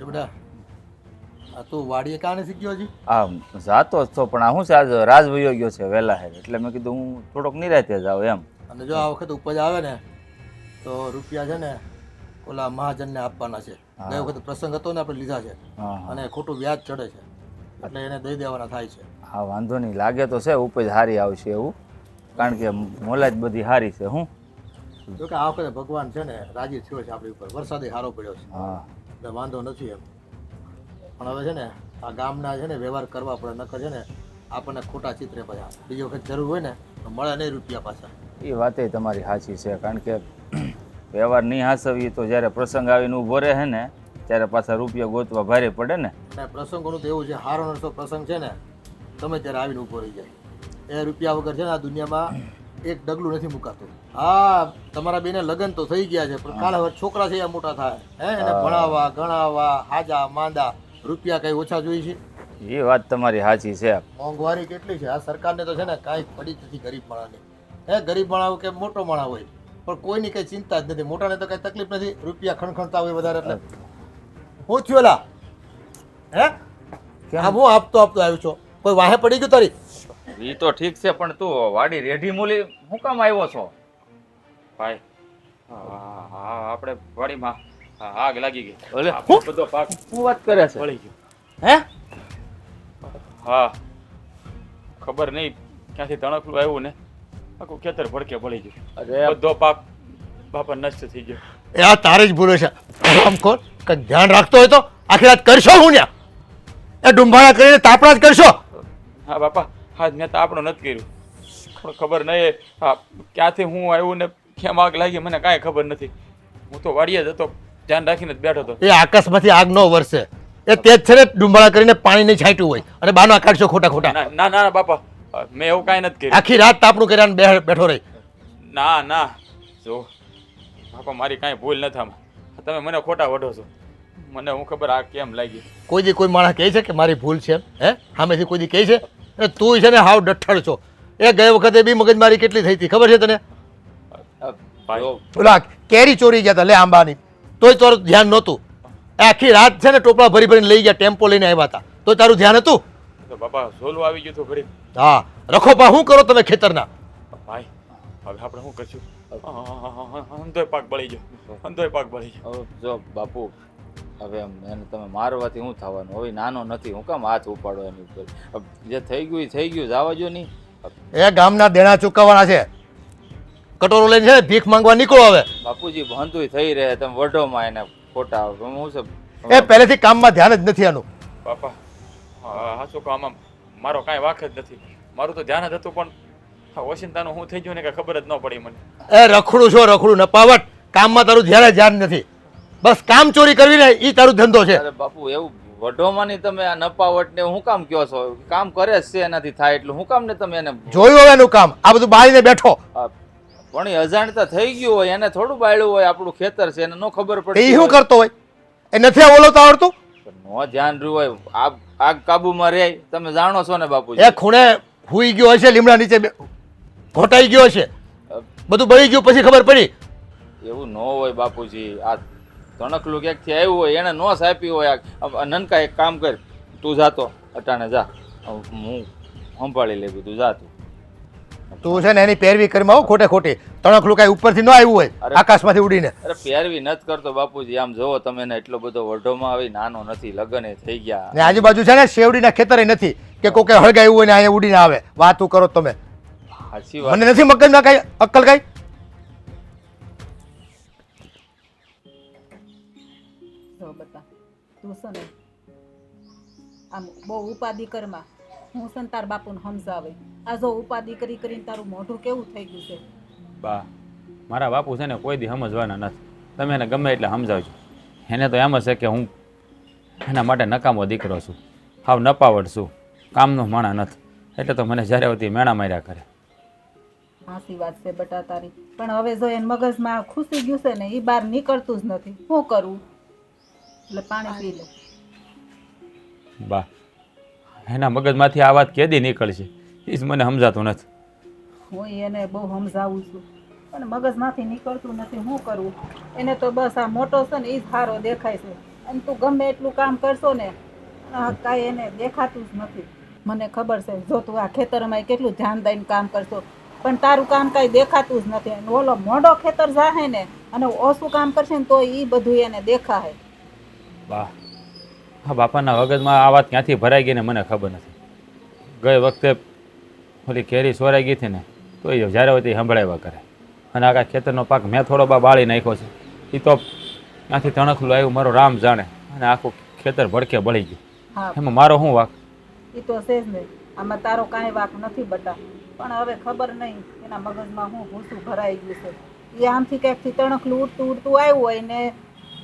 બેટા આ તું વાડીએ કાં નથી ગયો હજી? આ જાતો જ તો પણ આ શું છે આજ રાજ વયો ગયો છે વહેલા હેર એટલે મેં કીધું હું થોડોક નિરાતે જાઉં એમ. અને જો આ વખત ઉપજ આવે ને તો રૂપિયા છે ને ઓલા મહાજનને આપવાના છે. ગઈ વખત પ્રસંગ હતો ને આપણે લીધા છે અને ખોટું વ્યાજ ચડે છે એટલે એને દઈ દેવાના થાય છે. હા વાંધો નહીં, લાગે તો છે ઉપજ સારી આવશે એવું, કારણ કે મોલાજ બધી સારી છે. હું જો કે આ વખતે ભગવાન છે ને રાજી થયો છે આપણી ઉપર, વરસાદે સારો પડ્યો છે હા એટલે વાંધો નથી એમ. પણ હવે છે ને આ ગામના છે ને વ્યવહાર કરવા પડે, નકર છે ને આપણને ખોટા ચિત્રે પછી બીજી વખત જરૂર હોય ને તો મળે નહીં રૂપિયા પાછા. એ વાતે તમારી સાચી છે, કારણ કે વ્યવહાર નહીં હાસવીએ તો જ્યારે પ્રસંગ આવીને ઊભો રહે છે ને ત્યારે પાછા રૂપિયા ગોતવા ભારે પડે ને. અને પ્રસંગોનું તો એવું છે, હારો નરસો પ્રસંગ છે ને ગમે ત્યારે આવીને ઊભો રહી જાય. એ રૂપિયા વગર છે ને આ દુનિયામાં એક ડગલું નથી મુકાતું. હા તમારા બેને લગ્ન તો થઈ ગયા છે પણ કાલે હવે છોકરા છે એ મોટા થાય હે, એને ભણાવવા ગણાવવા હાજા માંદા રૂપિયા કઈ ઓછા જોઈ છે? એ વાત તમારી સાચી છે. મોંઘવારી કેટલી છે આ સરકારને તો છે ને કાંઈ પડી જ નથી ગરીબ માણસને. હે ગરીબ માણસ કે મોટો માણસ હોય પણ કોઈની કઈ ચિંતા જ નથી. મોટાને તો કઈ તકલીફ નથી, રૂપિયા ખણખણતા હોય વધારે એટલે હું થયો લા હે આમ હું આપતો આવ્યો છો, કોઈ વાહે પડી ગયું તારી? એ તો ઠીક છે પણ તું વાડી રેઢી મૂલી શું કામ આવ્યો છો? ભાઈ હા આપણે વાડીમાં આગ લાગી ગઈ. ઓલે આપણો બધો પાક શું વાત કરે છે? બળી ગયો. હે હા ખબર નહીં ક્યાંથી તણખલું આવ્યું ને આખું ખેતર ભડકે બળી ગયું. અરે બધો પાક બાપા નષ્ટ થઈ ગયો. એ આ તારે જ ભૂલે છે. આમ કોણ કંઈક ધ્યાન રાખતો હોય તો આખી રાત કરશો હું ને એ ડુંભાણા કરીને તાપણા જ કરશો. હા બાપા હા મેં તો આપણું નથી કર્યું પણ ખબર નહીં હા ક્યાંથી હું આવ્યું ને કેમ આગ લાગી મને કાંઈ ખબર નથી. હું તો વાડીએ જ હતો, ધ્યાન રાખીને જ બેઠો હતો. એ આકાશમાંથી આગ ન વરસે એ તે જ છે ને ડુંભાણા કરીને પાણી નહીં છાંટ્યું હોય અને બાનો કાઢશો ખોટા ખોટા. ના ના ના બાપા મેં એવું કાંઈ નથી કર્યું. આખી રાત તાપણું કર્યા બેઠો રહી. ના ના જો બાપા મારી કાંઈ ભૂલ નથી આમાં, તમે મને ખોટા વઢો છો. મને હું ખબર આ કેમ લાગી. કોઈ દી કોઈ માણસ કહે છે કે મારી ભૂલ છે હે? સામેથી કોઈ દી કહે છે? અને તું છે ને હાવ ડઠ્ઠળ છો. એ ગઈ વખતે બી મગજમારી કેટલી થઈ હતી ખબર છે તને? ભાઈ ઓલા કેરી ચોરી ગયા હતા લે આંબાની, તોય તારું ધ્યાન નહોતું. આખી રાત છે ને ટોપલા ભરી ભરીને લઈ ગયા, ટેમ્પો લઈને આવ્યા હતા તો તારું ધ્યાન હતું? તો બાપા ઝોલું આવી ગયું તો ઘડી. હા રખો પા શું કરો તમે ખેતરના? ભાઈ હવે આપણે શું કરશું? અંધોય પાક બળી ગયો, અંધોય પાક બળી ગયો. હવે જો બાપુ હવે એને તમે મારવાથી શું થવાનું? હવે નાનો નથી, હું કામ હાથ ઉપાડો એની ઉપર? જે થઈ ગયું એ થઈ ગયું, જવા જો નહીં. એ ગામના દેણા ચૂકવવાના છે. કટોરો લઈને છે ને ભીખ માંગવા નીકળો હવે. બાપુજી બંધુય થઈ રહે, તમે વઢોમાં એને ખોટા હું છે. એ પહેલેથી કામમાં ધ્યાન જ નથી આનું. બાપા હા શું કહો, આમાં મારો કાંઈ વાંક જ નથી. મારું તો ધ્યાન જ હતું પણ ઓશિંતાનું શું થઈ ગયું ને કાંઈ ખબર જ ન પડી મને. એ રખડું છો રખડું નપાવટ, કામમાં તારું ધ્યાન નથી. બસ કામ ચોરી કરવી ને એ તારું ધંધો છે. અરે બાપુ એવું વઢોમાંની તમે આ નપાવટ ને હું કામ કયો છો? કામ કરે જ છે એનાથી થાય એટલું હું કામ ને તમે એને જોયું હવે એનું કામ આ બધું બાળીને બેઠો. પણ એ અજાણતા થઈ ગયું હોય, એને થોડું બાળ્યું હોય, આપણું ખેતર છે એને ન ખબર પડે. એ શું કરતો હોય? એ નથી ઓલવતા આવડતું? નો ધ્યાન રહ્યું હોય, આગ કાબુમાં રહે, તમે જાણો છો ને બાપુજી. એ ખૂણે હુઈ ગયો હશે, લીમડા નીચે ઘોટાઈ ગયો હશે, બધું બળી ગયું પછી ખબર પડી. એવું ન હોય બાપુજી. આ તણખલું ક્યાંકથી આવ્યું હોય, એને નો સાપી હોય. નનકા એક કામ કર, તું જાતો અટાણે જા, હું સંભાળી લઈ બધું. જા તું છે ને એની પેરવી કરીમાં આવો ખોટે ખોટી. તણખલું કાંઈ ઉપરથી ન આવ્યું હોય આકાશમાંથી ઉડીને. અરે પેરવી નથી કરતો બાપુજી. આમ જોવો તમે એને એટલો બધો વઢોમાં આવી, નાનો નથી, લગ્ન થઈ ગયા ને આજુબાજુ છે ને શેવડીના ખેતર નથી કે કોઈ હળગાયું હોય ને અહીંયા ઉડીને આવે. વાતું કરો તમે. સાચી વાત. મને નથી મગજમાં કાંઈ અક્કલ કાંઈ. તું છે ને આમ બહુ ઉપાધિ કરમાં હું છે ને તાર બાપુને સમજાવે. આ જો ઉપાધિ કરી કરીને તારું મોઢું કેવું થઈ ગયું છે. બા મારા બાપુ છે ને કોઈ દી સમજવાના નથી. તમે એને ગમે એટલે સમજાવજો. એને તો એમ જ છે કે હું એના માટે નકામો દીકરો છું, હાવ નપાવડ છું, કામનો માણા નથી. એટલે તો મને જ્યારે હોતી મેણા માર્યા કરે. હાસી વાત છે બટા તારી, પણ હવે જો એને મગજમાં ખુશી ગયું છે ને એ બહાર નીકળતું જ નથી. શું કરવું? એટલે પાણી પી લે. બા એના મગજમાંથી આ વાત કેદી નીકળશે એ જ મને સમજાતું નથી. હું એને બહુ સમજાવું છું પણ મગજમાંથી નીકળતું નથી. શું કરવું? એને તો બસ આ મોટો છે ને એ જ સારો દેખાય છે. અને તું ગમે એટલું કામ કરશો ને કાંઈ એને દેખાતું જ નથી. મને ખબર છે જો તું આ ખેતરમાં કેટલું ધ્યાન દઈને કામ કરશો પણ તારું કામ કાંઈ દેખાતું જ નથી. અને ઓલો મોઢો ખેતર જાહે ને અને ઓછું કામ કરશે ને તો એ બધું એને દેખાય. બા હા બાપાના વગતમાં આ વાત ક્યાંથી ભરાઈ ગઈ ને મને ખબર નથી. ગઈ વખતે ઓલી કેરી સોરાઈ ગઈ હતી ને તો એ જ્યારે હોય તે સંભળાવ્યા કરે. અને આખા ખેતરનો પાક મેં થોડો બાળી નાખ્યો છે. એ તો ત્યાંથી તણખલું આવ્યું મારો રામ જાણે અને આખું ખેતર ભડકે બળી ગયું. હા એમાં મારો શું વાક? એ તો છે જ નહીં. આમાં તારો કાંઈ વાક નથી બટા. પણ હવે ખબર નહીં એના મગજમાં હું ભૂસું ભરાઈ ગયું છે. એ આમથી ક્યાંકથી તણખલું ઉડતું ઉડતું આવ્યું હોય ને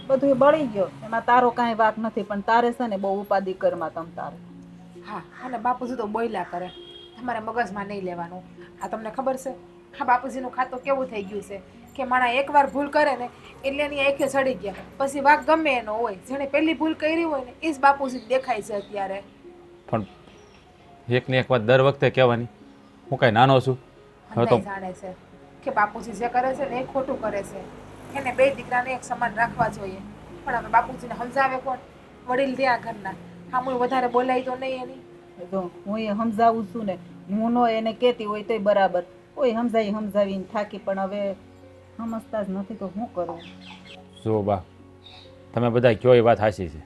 બધું બળી ગયો. એમાં તારો કાંઈ વાક નથી. પણ તારે છે ને બહુ ઉપાધિ કરમાં તમ તારે. હા અને બાપુજી તો બોલ્યા કરે, તમારે મગજમાં નહીં લેવાનું. આ તમને ખબર છે હા બાપુજીનું ખાતું કેવું થઈ ગયું છે કે માણા એકવાર ભૂલ કરે ને એટલે એની આંખે ચડી ગયા, પછી વાક ગમે એનો હોય, જેણે પહેલી ભૂલ કરી હોય ને એ જ બાપુજી દેખાય છે અત્યારે. પણ એકને એક વાત દર વખતે કહેવાની, હું કાંઈ નાનો છું? હવે તો અંધાઈ જાણે છે કે બાપુજી જે કરે છે ને એ ખોટું કરે છે. એને બે દીકરાને એક સમાન રાખવા જોઈએ. પણ હવે બાપુજીને સમજાવે કોણ? વડીલ રહ્યા ઘરના. આમું વધારે બોલાય તો નહીં એની. જો હું એ સમજાવું છું ને, હું નો એને કહેતી હોય તોય બરાબર. કોઈ સમજાવીને થાકી પણ હવે સમજતા જ નથી તો શું કરું? જો બા તમે બધા કયો એ વાત સાચી છે,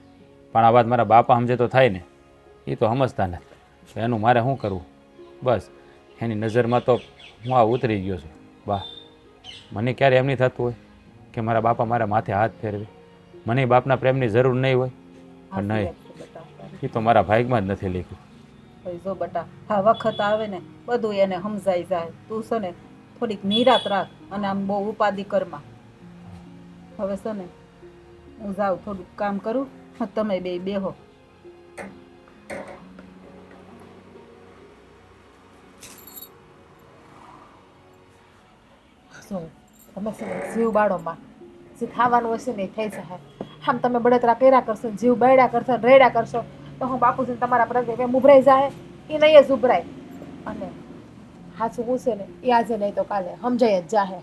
પણ આ વાત મારા બાપા સમજે તો થાય ને. એ તો સમજતા નથી. એનું મારે શું કરવું? બસ એની નજરમાં તો હું આ ઉતરી ગયો છું. બા મને ક્યારે એમ નહીં થતું હોય કે મારા બાપા મારા માથે હાથ ફેરવે. મને બાપના પ્રેમની જરૂર નહીં હોય, પણ નહીં, એ તો મારા ભાગમાં જ નથી લખ્યું. ભાઈ જો બટા હા વખત આવે ને બધું એને સમજાઈ જાય. તું છે ને થોડીક નિરાત રાખ અને આમ બહુ ઉપાધિ કરમાં. હવે છે ને હું જાઉં થોડુંક કામ કરું, તમે બે બેહો. શું તમે છે ને જીવ બાળોમાં જે ખાવાનું હશે ને એ થઈ જશે. આમ તમે બળતરા કર્યા કરશો, જીવ બળ્યા કરશો, રેડા કરશો તો હું બાપુજીને તમારા પ્રત્યે એમ ઉભરાઈ જાય એ નહીં જ ઉભરાય. અને સાચું હું છે ને એ આજે નહીં તો કાલે સમજાય જ જાહે.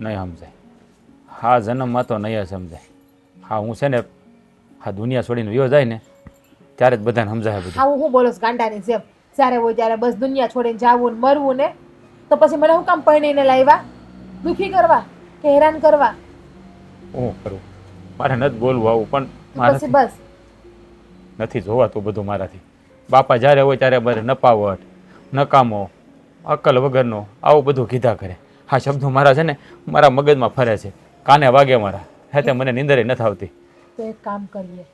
નહીં સમજાય. હા જન્મમાં તો નહીં જ સમજાય. હા હું છે ને આ દુનિયા છોડીને વિયો જાય ને ત્યારે જ બધાને સમજાય બધું. હા હું બોલો ગાંડાની જેમ જ્યારે હોય ત્યારે બસ દુનિયા છોડીને જાવું ને મરવું ને તો પછી મને શું કામ પરણીને લાવ્યા? દુઃખી કરવા કે હેરાન કરવા? હું કરું? મારે નથી બોલવું આવું, પણ પછી મારાથી બસ નથી જોવાતું બધું મારાથી. બાપા જ્યારે હોય ત્યારે મારે નપાવટ, નકામો, અક્કલ વગરનો આવું બધું કીધા કરે. આ શબ્દો મારા છે ને મારા મગજમાં ફરે છે, કાને વાગે મારા. હે તે મને નીંદરે નથી આવતી. તો એક કામ કરીએ.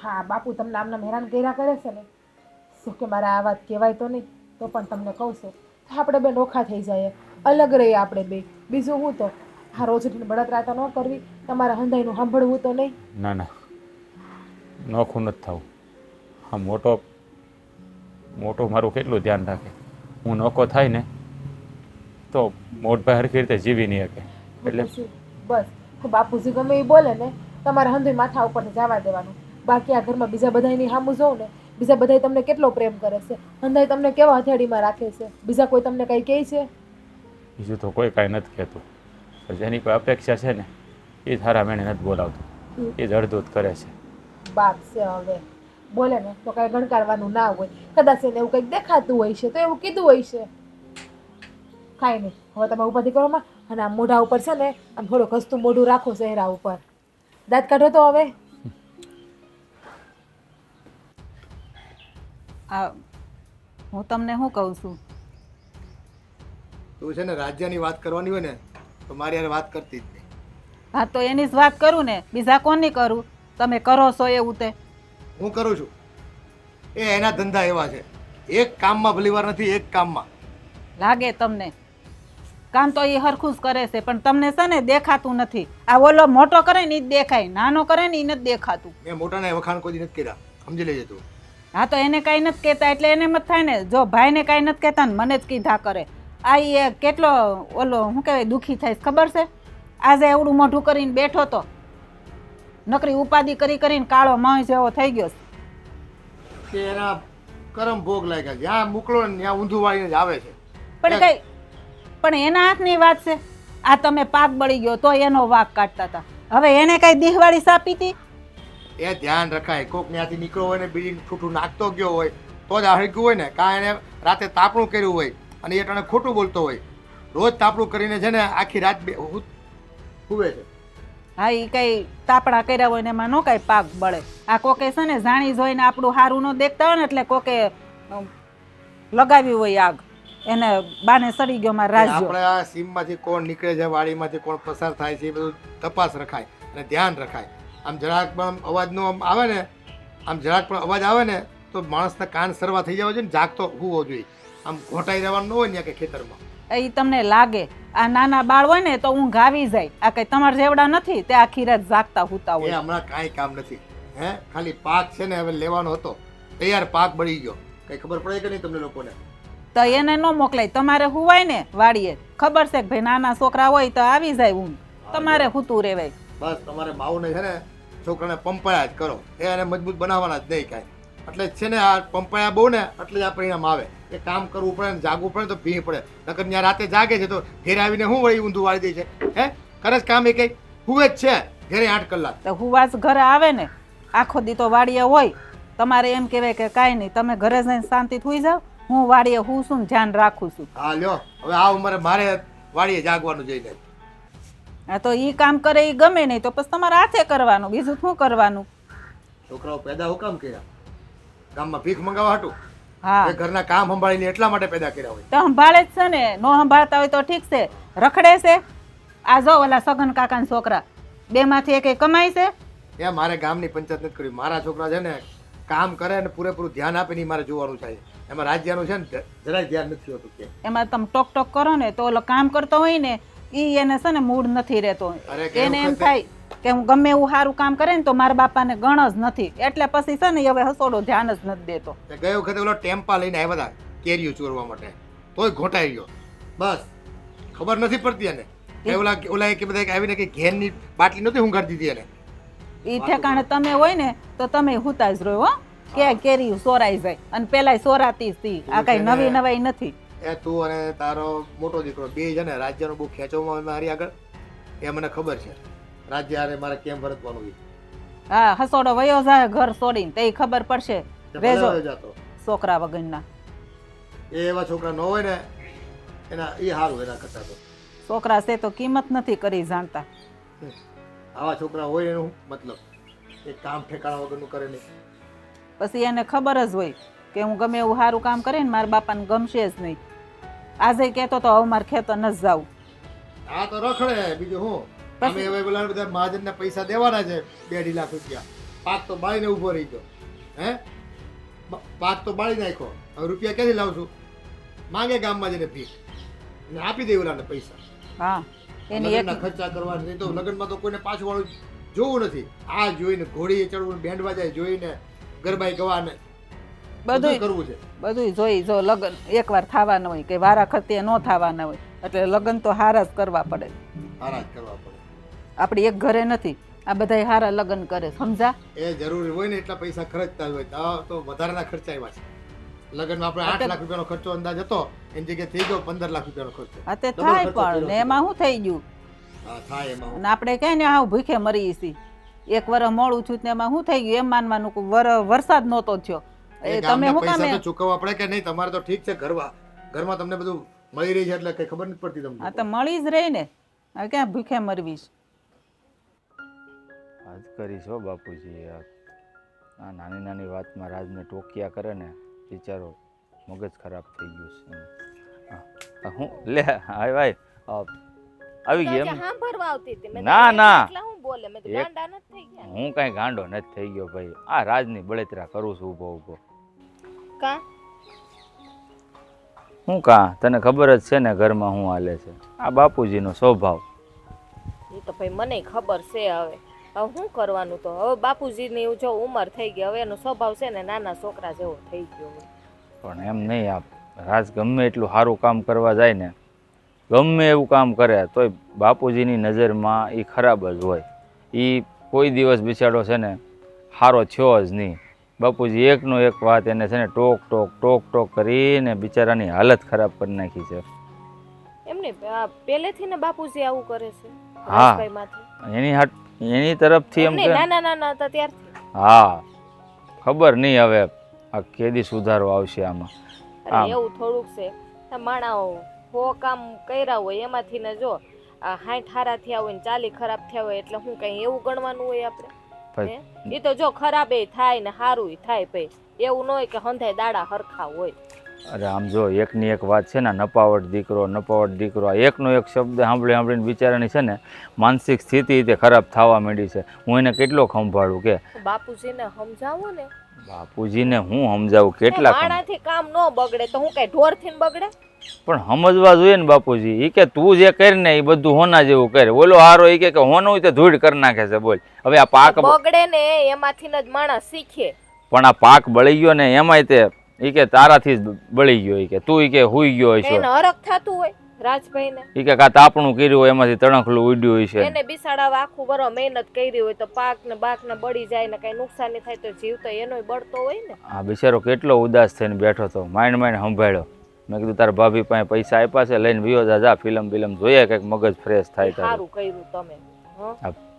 હા બાપુ તમને આમનામ હેરાન કર્યા કરે છે ને, શું કે મારે આ વાત કહેવાય તો નહીં તો પણ તમને કહું છું આપણે બે નોખા થઈ જાય, અલગ રહીએ આપણે બે. બીજું હું તો આ રોજની બળતરા તો ન કરવી, તમારા હંધાઈનું સાંભળવું તો નહીં. ના ના નોખું નથી થવું. હા મોટો મારું કેટલું ધ્યાન રાખે. હું નોખો થાય ને તો મોટભાઈ હરખી રીતે જીવી નહીં શકે. એટલે પછી બસ બાપુજી ગમે એ બોલે ને તમારે હંધુય માથા ઉપર જવા દેવાનું. બાકી આ ઘરમાં બીજા બધાની સામું જોઉં ને, બીજા બધા તમને કેટલો પ્રેમ કરે છે, હંધાઈ તમને કેવા હથેળીમાં રાખે છે, બીજા કોઈ તમને કંઈ કહે છે? બીજું તો કોઈ કાંઈ નથી કહેતું. જેની કોઈ અપેક્ષા છે ને એ સારા મેણે નથી બોલાવતું, એ જ અડધૂત કરે છે. બાપ છે હવે બોલે ને તો કાંઈ ગણકારવાનું ના હોય. કદાચ એને એવું કંઈક દેખાતું હોય છે તો એવું કીધું હોય છે. કાંઈ નહીં, હવે તમે ઉપાધિ કરો માં અને આમ મોઢા ઉપર છે ને આમ થોડું ઘસતું મોઢું રાખો ચહેરા ઉપર. દાંત કાઢો તો હવે. આ હું તમને શું કહું છું, તું છે ને રાજ્યની વાત કરવાની હોય ને તો મારી યાર વાત કરતી જ નહીં. હા તો એની જ વાત કરું ને, બીજા કોની કરું? તમે કરો છો એવું તે હું કરું છું એ એના ધંધા એવા છે. એક કામમાં ભલીવાર નથી, એક કામમાં લાગે તમને કામ તો એ હરખું જ કરે છે પણ તમને છે ને દેખાતું નથી. આ ઓલો મોટો કરે ને એ જ દેખાય, નાનો કરે ને એ નથી દેખાતું. મેં મોટાના વખાણ કોઈ દી નથી કર્યા, સમજી લેજે તું. હા તો એને કાંઈ નથી કહેતા એટલે એને મત થાય ને. જો ભાઈને કાંઈ નથી કહેતા ને મને જ કીધા કરે. આ એ કેટલો ઓલો શું કહેવાય દુઃખી થાય છે ખબર છે? આજે એવડું મોઢું કરીને બેઠો તો નકરી ઉપાધિ કરીને કાળો માણસ જેવો થઈ ગયો છે. કે એના કરમ ભોગ લાગ્યા, જ્યાં મોકલો ને ત્યાં ઊંધું વાળીને જ આવે છે. પણ એના હાથની વાત છે. આ તમે પાક બળી ગયો તો એનો વાક કાઢતા હતા. હવે એને કાંઈ દિહવાળી સાપી હતી? એ ધ્યાન રખાય. કોક ત્યાંથી નીકળ્યો હોય ને બીજી ઠૂઠું નાખતો ગયો હોય તો જ આ હળગ્યું હોય ને, કાં એને રાતે તાપણું કર્યું હોય અને એ ટાણે ખોટું બોલતો હોય. રોજ તાપણું કરીને છે ને આખી રાત હુવે છે. હા એ કઈ તાપડા કર્યા હોય ને એમાં નો કઈ પાક બળે. આ કોકે છે ને જાણી જોઈને આપણું સારું ન દેખતા હોય ને એટલે કોકે લગાવ્યું હોય આગ, એને બાને સડી ગયો મારા રાજ્યો. આપણે આ સીમમાંથી કોણ નીકળે છે, વાડીમાંથી કોણ પસાર થાય છે, એ બધું તપાસ રખાય અને ધ્યાન રખાય. આમ જરાક પણ અવાજનો આમ આવે ને, આમ જરાક પણ અવાજ આવે ને તો માણસના કાન સરવા થઈ જવા જોઈએ ને, જાગતો હોવો જોઈએ. આમ ઘોટાઈ જવાનું ન હોય ને કે ખેતરમાં. એ તમને લાગે આ નાના બાળ હોય ને તો ઊંઘ આવી જાય. આ કઈ તમારા જેવડા નથી તે આખી રાત જાગતા હુતા એ હોય. હમણાં કાંઈ કામ નથી. ખાલી પાક છે ને હવે લેવાનો હતો, તૈયાર પાક બળી ગયો. કઈ ખબર પડે કે નહીં તમને લોકોને? તો એને ન મોકલાય, તમારે હુવાય ને વાડીએ. ખબર છે કે ભાઈ નાના છોકરા હોય તો આવી જાય ઊંઘ, તમારે હુતું રહેવાય. બસ તમારે માવુને છે ને છોકરાને પંપાયા જ કરો, એને મજબૂત બનાવવાના જ નહીં કાંઈ. એટલે જ છે ને આ પંપાયા બહુ ને એટલે જ આ પરિણામ આવે. એ કામ કરવું પડે ને જાગવું પડે તો ભી પડે. નકર ત્યાં રાતે જાગે છે તો ઘેરે આવીને શું વળી ઊંધું વાળી દે છે? કરે જ કામ એ કંઈ હુવે જ છે ઘેરે 8 કલાક. તો હુવાસ ઘરે આવે ને, આખો દી તો વાડીએ હોય. તમારે એમ કહેવાય કે કાંઈ નહીં, તમે ઘરે જઈને શાંતિ સુઈ જાઓ, હું વાડીએ હું શું ધ્યાન રાખું છું. હા લ્યો, હવે આ ઉંમરે મારે વાડીએ જાગવાનું જઈને. હા તો ઈ કામ કરે ઈ ગમે નહીં તો પછી તમારે હાથે કરવાનું, બીજું શું કરવાનું? છોકરાઓ પેદા હું કામ કર્યા? ગામમાં ભીખ મંગાવવા હાટું? હા એ ઘરના કામ સંભાળીને એટલા માટે પેદા કર્યા હોય. તો સંભાળે જ છે ને, નો સંભાળતા હોય તો ઠીક છે, રખડે છે. આ જો ઓલા સગન કાકાના છોકરા, 2 માંથી એક કમાય છે. એ મારે ગામની પંચાયત નથી કરી. મારા છોકરા છે ને કામ કરે અને પૂરેપૂરું ધ્યાન આપે ને મારે જોવાનું છે. એમાં રાજ્યનું છે ને જરાય ધ્યાન નથી હોતું. કે એમાં તમે ટોક ટોક કરો ને તો ઓલો કામ કરતો હોય ને ઈ એને છે ને મૂડ નથી રહેતો. અરે કેવું એને એમ કરશે? થાય કે હું ગમે એવું સારું કામ કરે ને તો મારા બાપાને ગણ જ નથી, એટલે પછી છે ને હવે હસોડો ધ્યાન જ નથી દેતો. તે ગઈ વખતે ઓલો ટેમ્પા લઈને આવ્યા હતા કેરીઓ ચોરવા માટે, તોય ઘોટાઈ ગયો. બસ ખબર નથી પડતી એને. કે ઓલા કે બધા આવીને કે ઘેરની બાટલી નહોતી ઊંઘાડી દીધી એને. ઈ ઠેકાણે તમે હોય ને તો તમે હુતા જ રહ્યો હો, કે કેરી સોરાઈ જાય. અને પેલાય સોરાતી જ હતી, આ કઈ નવી નવાઈ નથી. એ તું અને તારો મોટો દીકરો બે છે ને રાજ્યનું બહુ ખેંચવામાં મારી આગળ, એ મને ખબર છે. રાજ્ય હારે મારે કેમ વર્તવાનું છે. હા હસોડો વયો જાય ઘર છોડીને, તે ખબર પડશે. રેજો જાતો છોકરા વગરના. એ એવા છોકરા ન હોય ને એના એ સારું. એના કરતા તો છોકરા છે તો કિંમત નથી કરી જાણતા. આવા છોકરા હોય એનું મતલબ એ કામ ઠેકાણા વગરનું કરે નહીં. પછી એને ખબર જ હોય કે હું ગમે એવું સારું કામ કરે ને મારા બાપાને ગમશે જ નહીં. આજે કહેતો તો હવે મારે ખેતર ન જાવું. આ તો રખડે બીજું હું. અમે હવે પેલા બધા મહાજનને પૈસા દેવાના છે 2-2.5 લાખ રૂપિયા. પાક તો બાળીને ઊભો રહી ગયો. પાક તો બાળી નાખ્યો. હવે રૂપિયા ક્યાંથી લાવશું? માંગે ગામમાં જઈને ભીખ ને આપી દે ઓલાને પૈસા. હા એની એક લગ્નના ખર્ચા કરવાના નહીં તો લગ્નમાં તો કોઈને પાછું વાળું જોવું નથી. આ જોઈને ઘોડીએ ચડવું, બેન્ડ વાજાય જોઈને ગરબાઈ ગવાને બધું કરવું છે. બધું જોઈ જો લગ્ન એકવાર થવાના હોય કે વારા ખર્ચે ન થવાના હોય એટલે લગ્ન તો હારા જ કરવા પડે. હારા જ કરવા પડે. આપણી એક ઘરે નથી, આ બધાય હારા લગ્ન કરે, સમજા? એ જરૂરી હોય ને એટલા પૈસા ખર્ચતા હોય તો વધારાના ખર્ચા આવ્યા છે. લગ્નમાં આપણે 8 લાખ રૂપિયાનો ખર્ચો અંદાજ હતો, એની જગ્યાએ થઈ ગયો 15 લાખ રૂપિયાનો ખર્ચો. હા તે થાય પણ ને એમાં શું થઈ ગયું? હા થાય એમાં. અને આપણે કઈ ને હાવ ભૂખે મરી છીએ. 1 વર્ષ મોડું છું ને એમાં શું થઈ ગયું? એમ માનવાનું કે વરસાદ નહોતો થયો. એ તમે શું કામ પૈસા તો ચૂકવવા પડે કે નહીં? તમારે તો ઠીક છે ઘરમાં તમને બધું મળી રહી છે એટલે કઈ ખબર નથી પડતી તમને. આ તો મળી જ રહી ને, હવે ક્યાં ભૂખે મરવી છે? આજ કરીશ હો બાપુજી. આ નાની નાની વાતમાં રાજને ટોકિયા કરે ને, બિચારો મગજ ખરાબ થઈ ગયું છે. હું લે હાય ભાઈ આવી ગઈ એમ? ના ના હું કઈ ગાંડો નથી થઈ ગયો ભાઈ. આ રાજની બળતરા કરું છું ઊભો ઊભો. હું કા તને ખબર જ છે ને ઘરમાં શું હાલે છે. આ બાપુજીનો સ્વભાવ. એ તો ભાઈ મને ખબર છે. હવે શું કરવાનું? તો હવે બાપુજીની જો ઉંમર થઈ ગઈ, હવે એનો સ્વભાવ છે ને નાના છોકરા જેવો થઈ ગયો. પણ એમ નહીં, આપ રાજ ગમે એટલું સારું કામ કરવા જાય ને, ગમે એવું કામ કરે તોય બાપુજીની નજરમાં એ ખરાબ જ હોય. એ કોઈ દિવસ બિચારો છે ને સારો થયો જ નહીં. બાપુજી એકનો એક વાત એને છે ને ટોક ટોક કરીને બિચારાની હાલત ખરાબ કરી નાખી છે. એમને પહેલેથી ને બાપુજી આવું કરે છે? હા એની તરફથી એમ નાના હતા ત્યારથી હા ખબર નહીં હવે આ કેદી સુધારો આવશે આમાં. અરે એવું થોડુંક છે આ માણાઓ હો કામ કર્યા હોય એમાંથી ને જો આ 60 હારા થયા હોય ને 40 ખરાબ થયા હોય એટલે હું કઈ એવું ગણવાનું હોય આપણે? એ તો જો ખરાબ એ થાય ને સારું થાય ભાઈ, એવું ન હોય કે હંધાય દાડા હરખા હોય. અરે આમ જો એકની એક વાત છે ને, નપાવટ દીકરો આ એકનો એક શબ્દ સાંભળીને બિચારાની છે ને માનસિક સ્થિતિ તે ખરાબ થવા માંડી છે. હું એને કેટલો સંભાળું કે બાપુજીને સમજાવો ને. બાપુજીને હું સમજાવું કેટલા માણાથી કામ ન બગડે તો હું કઈ ઢોરથી બગડે? પણ સમજવા જોઈએ ને બાપુજી. એ કે તું જે કરીને એ બધું હોના જેવું કરે, ઓલો હારો એ કે હોનું હોય તો ધૂળ કરી નાખે છે. બોલ હવે આ પાક બગડે ને એમાંથી જ માણસ શીખે. પણ આ પાક બળી ગયો ને એમાંય તે ઈ કે તારાથી જ બળી ગયો. કે તું કે હુઈ ગયો હોય છે એને હરખ થતું હોય રાજભાઈ ને. ઈ કે કા તાપણું કર્યું હોય એમાંથી તણખલું ઉડ્યું હોય છે. એને બિસાડા આખું બરો મહેનત કરી હોય તો પાક ને બાક ને બળી જાય ને કઈ નુકસાન થાય તો જીવ તો એનોય બળતો હોય ને. આ બિચારો કેટલો ઉદાસ થઈને બેઠો હતો, માઇન્ડ સંભાળ્યો. મેં કીધું તારા ભાભી પાસે પૈસા આપ્યા છે, લઈને વિયો જા ફિલ્મ જોઈએ કંઈક મગજ ફ્રેશ થાય. સારું કર્યું તમે.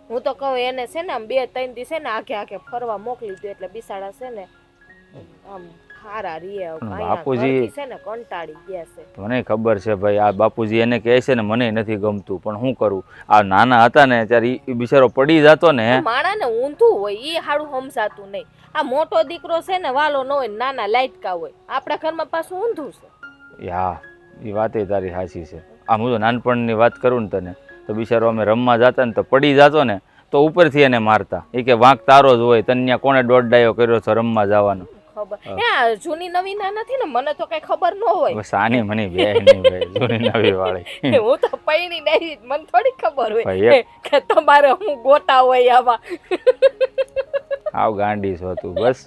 હું તો કહું એને છે ને આમ 2-3 દિવસે ને આખે ફરવા મોકલી દો એટલે બિસાડા છે ને આમ હારા રીએ. બાપુજી છે ને કંટાળી ગયા છે. મને ખબર છે ભાઈ, આ બાપુજી એને કહે છે ને મને નથી ગમતું, પણ શું કરું. આ નાના હતા ને ત્યારે એ બિચારો પડી જતો ને. માણા ને ઊંધું હોય એ હાડું સમજાતું નહીં. આ મોટો દીકરો છે ને વાલો ન હોય, નાના લાઈટકા હોય. આપણા ઘરમાં પાછું ઊંધું છે. હા એ વાત તારી સાચી છે. આમ હું તો નાનપણની વાત કરું ને તને તો બિચારો અમે રમવા જતા ને તો પડી જતો ને તો ઉપરથી એને મારતા. એ કે વાંક તારો જ હોય, તને કોણે દોડાયો કર્યો છે રમવા જવાનો. ખબર જૂની નવી ના નથી ને, મને તો કઈ ખબર ન હોય. સાની મને બે નહીં ભાઈ, જૂની નવી વાળી. હું તો પૈણી નહીં, મને થોડી ખબર હોય કે તમારે હું ગોતા હોય આવા. આવ ગાંડી છો તું બસ.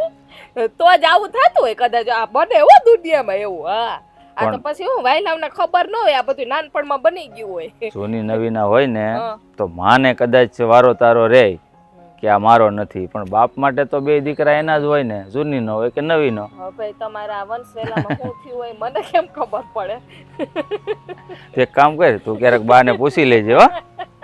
તો જ આવું થતું હોય કદાચ. આ બને હો દુનિયામાં એવું. હા આ તો પછી હું વાયલામને ખબર ન હોય, આ બધું નાનપણમાં બની ગયું હોય. જૂની નવી ના હોય ને તો માને કદાચ વારો તારો રે કે આ મારો નથી, પણ બાપ માટે તો બે દીકરા એના જ હોય ને, જૂની નો હોય કે નવી નો. હવે તમારા વંશવેલામાં શું થયું હોય મને કેમ ખબર પડે? એક કામ કર, તું ક્યારેક બાને પૂછી લેજે હો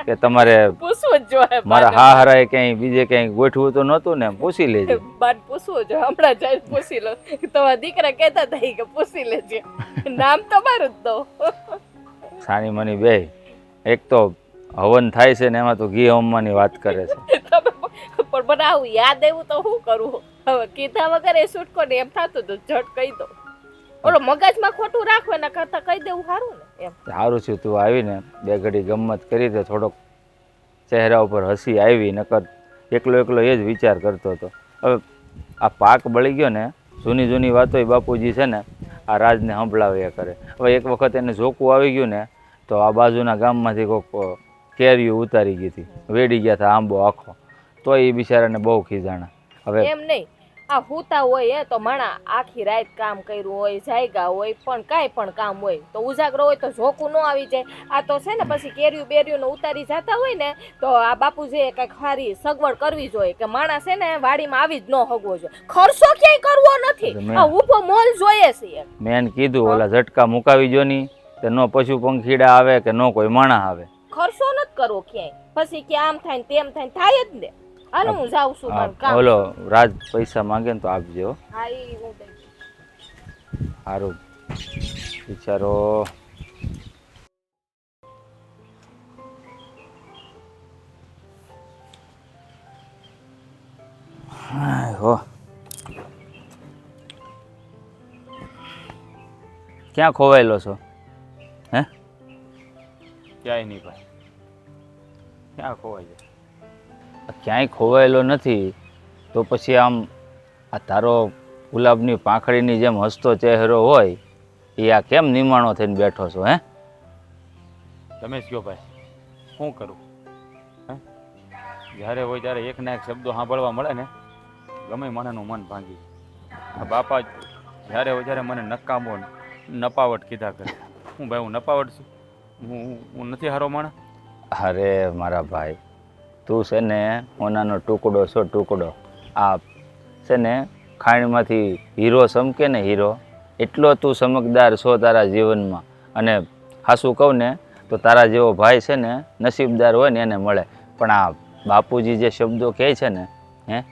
કે તમારે પૂછવું જ જોઈએ. મારા હા હરાય ક્યાંય બીજે ક્યાંય ગોઠવું તો નહોતું ને, પૂછી લેજે. બાન પૂછવું જોઈએ, હમણાં જઈને પૂછી લો. તમારા દીકરા કહેતા હતા કે પૂછી લેજે, નામ તમારું જ દો. સાની મની બે એક તો હવન થાય છે ને એમાં તો ઘી હોમવાની વાત કરે છે. પણ મને આવું યાદ આવ્યું તો શું કરવું? હવે કીધા વગર એ છૂટકો ને એમ થતું તો ઝટ કહી દો. ઓલો મગજમાં ખોટું રાખવે ને કરતા કહી દેવું સારું ને એમ. સારું છે તું આવીને બે ઘડી ગમત કરી દે, થોડોક ચહેરા ઉપર હસી આવી. નકર એકલો એ જ વિચાર કરતો હતો. હવે આ પાક બળી ગયો ને, જૂની વાતો બાપુજી છે ને આ રાજને સંભળાવ્યા કરે. હવે એક વખત એને ઝોકું આવી ગયું ને તો આ બાજુના ગામમાંથી કોઈક કેરીઓ ઉતારી ગઈ હતી, વેડી ગયા હતા આંબો આખો. તો એ બિચારાને બહુ ખીજાણા. હવે એમ નહીં, આ હુતા હોય એ તો માણા આખી રાત કામ કર્યું હોય, જાયગા હોય, પણ કાંઈ પણ કામ હોય તો ઉજાગરો હોય તો ઝોકું ન આવી જાય. આ તો છે ને પછી કેરીયું બેરીયું ઉતારી જતા હોય ને તો આ બાપુજીએ કંઈક સારી સગવડ કરવી જોઈએ કે માણસ છે ને વાડીમાં આવી જ ન હગવો જોઈએ. ખર્ચો ક્યાંય કરવો નથી, આ ઊભો મોલ જોઈએ છે. મેં કીધું ઓલા ઝટકા મુકાવી જો ની કે નો પશુ પંખીડા આવે કે નો કોઈ માણા આવે. ખર્ચો નથી કરવો ક્યાંય, પછી કે આમ થાય ને તેમ થાય થાય જ ને. હાલો હું જાઉં છું મારું કામ. ઓલો રાજ પૈસા માંગે ને તો આપજો. હા ઈ હું દઈશ. સારું બિચારો. હો ક્યાં ખોવાયેલો છો? હે ક્યાંય નહીં ભાઈ, ક્યાં ખોવાઈ જાય? ક્યાંય ખોવાયેલો નથી તો પછી આમ આ તારો ગુલાબની પાંખડીની જેમ હસતો ચહેરો હોય એ આ કેમ નિમાણો થઈને બેઠો છો? હે તમે જ કહો ભાઈ, શું કરું? હે જ્યારે હોય ત્યારે એક ના એક શબ્દો સાંભળવા મળે ને ગમે માણાનું મન ભાંગી. આ બાપા જ્યારે હોય ત્યારે મને નકામો નપાવટ કીધા કરે. હું ભાઈ હું નપાવટ છું? હું નથી હારો માણા? અરે મારા ભાઈ, તું છે ને હોનાનો ટુકડો છો, ટુકડો. આ છે ને ખાણમાંથી હીરો ચમકે ને હીરો, એટલો તું ચમકદાર છો તારા જીવનમાં. અને હાસું કહું ને તો તારા જેવો ભાઈ છે ને નસીબદાર હોય ને એને મળે. પણ આ બાપુજી જે શબ્દો કહે છે ને હે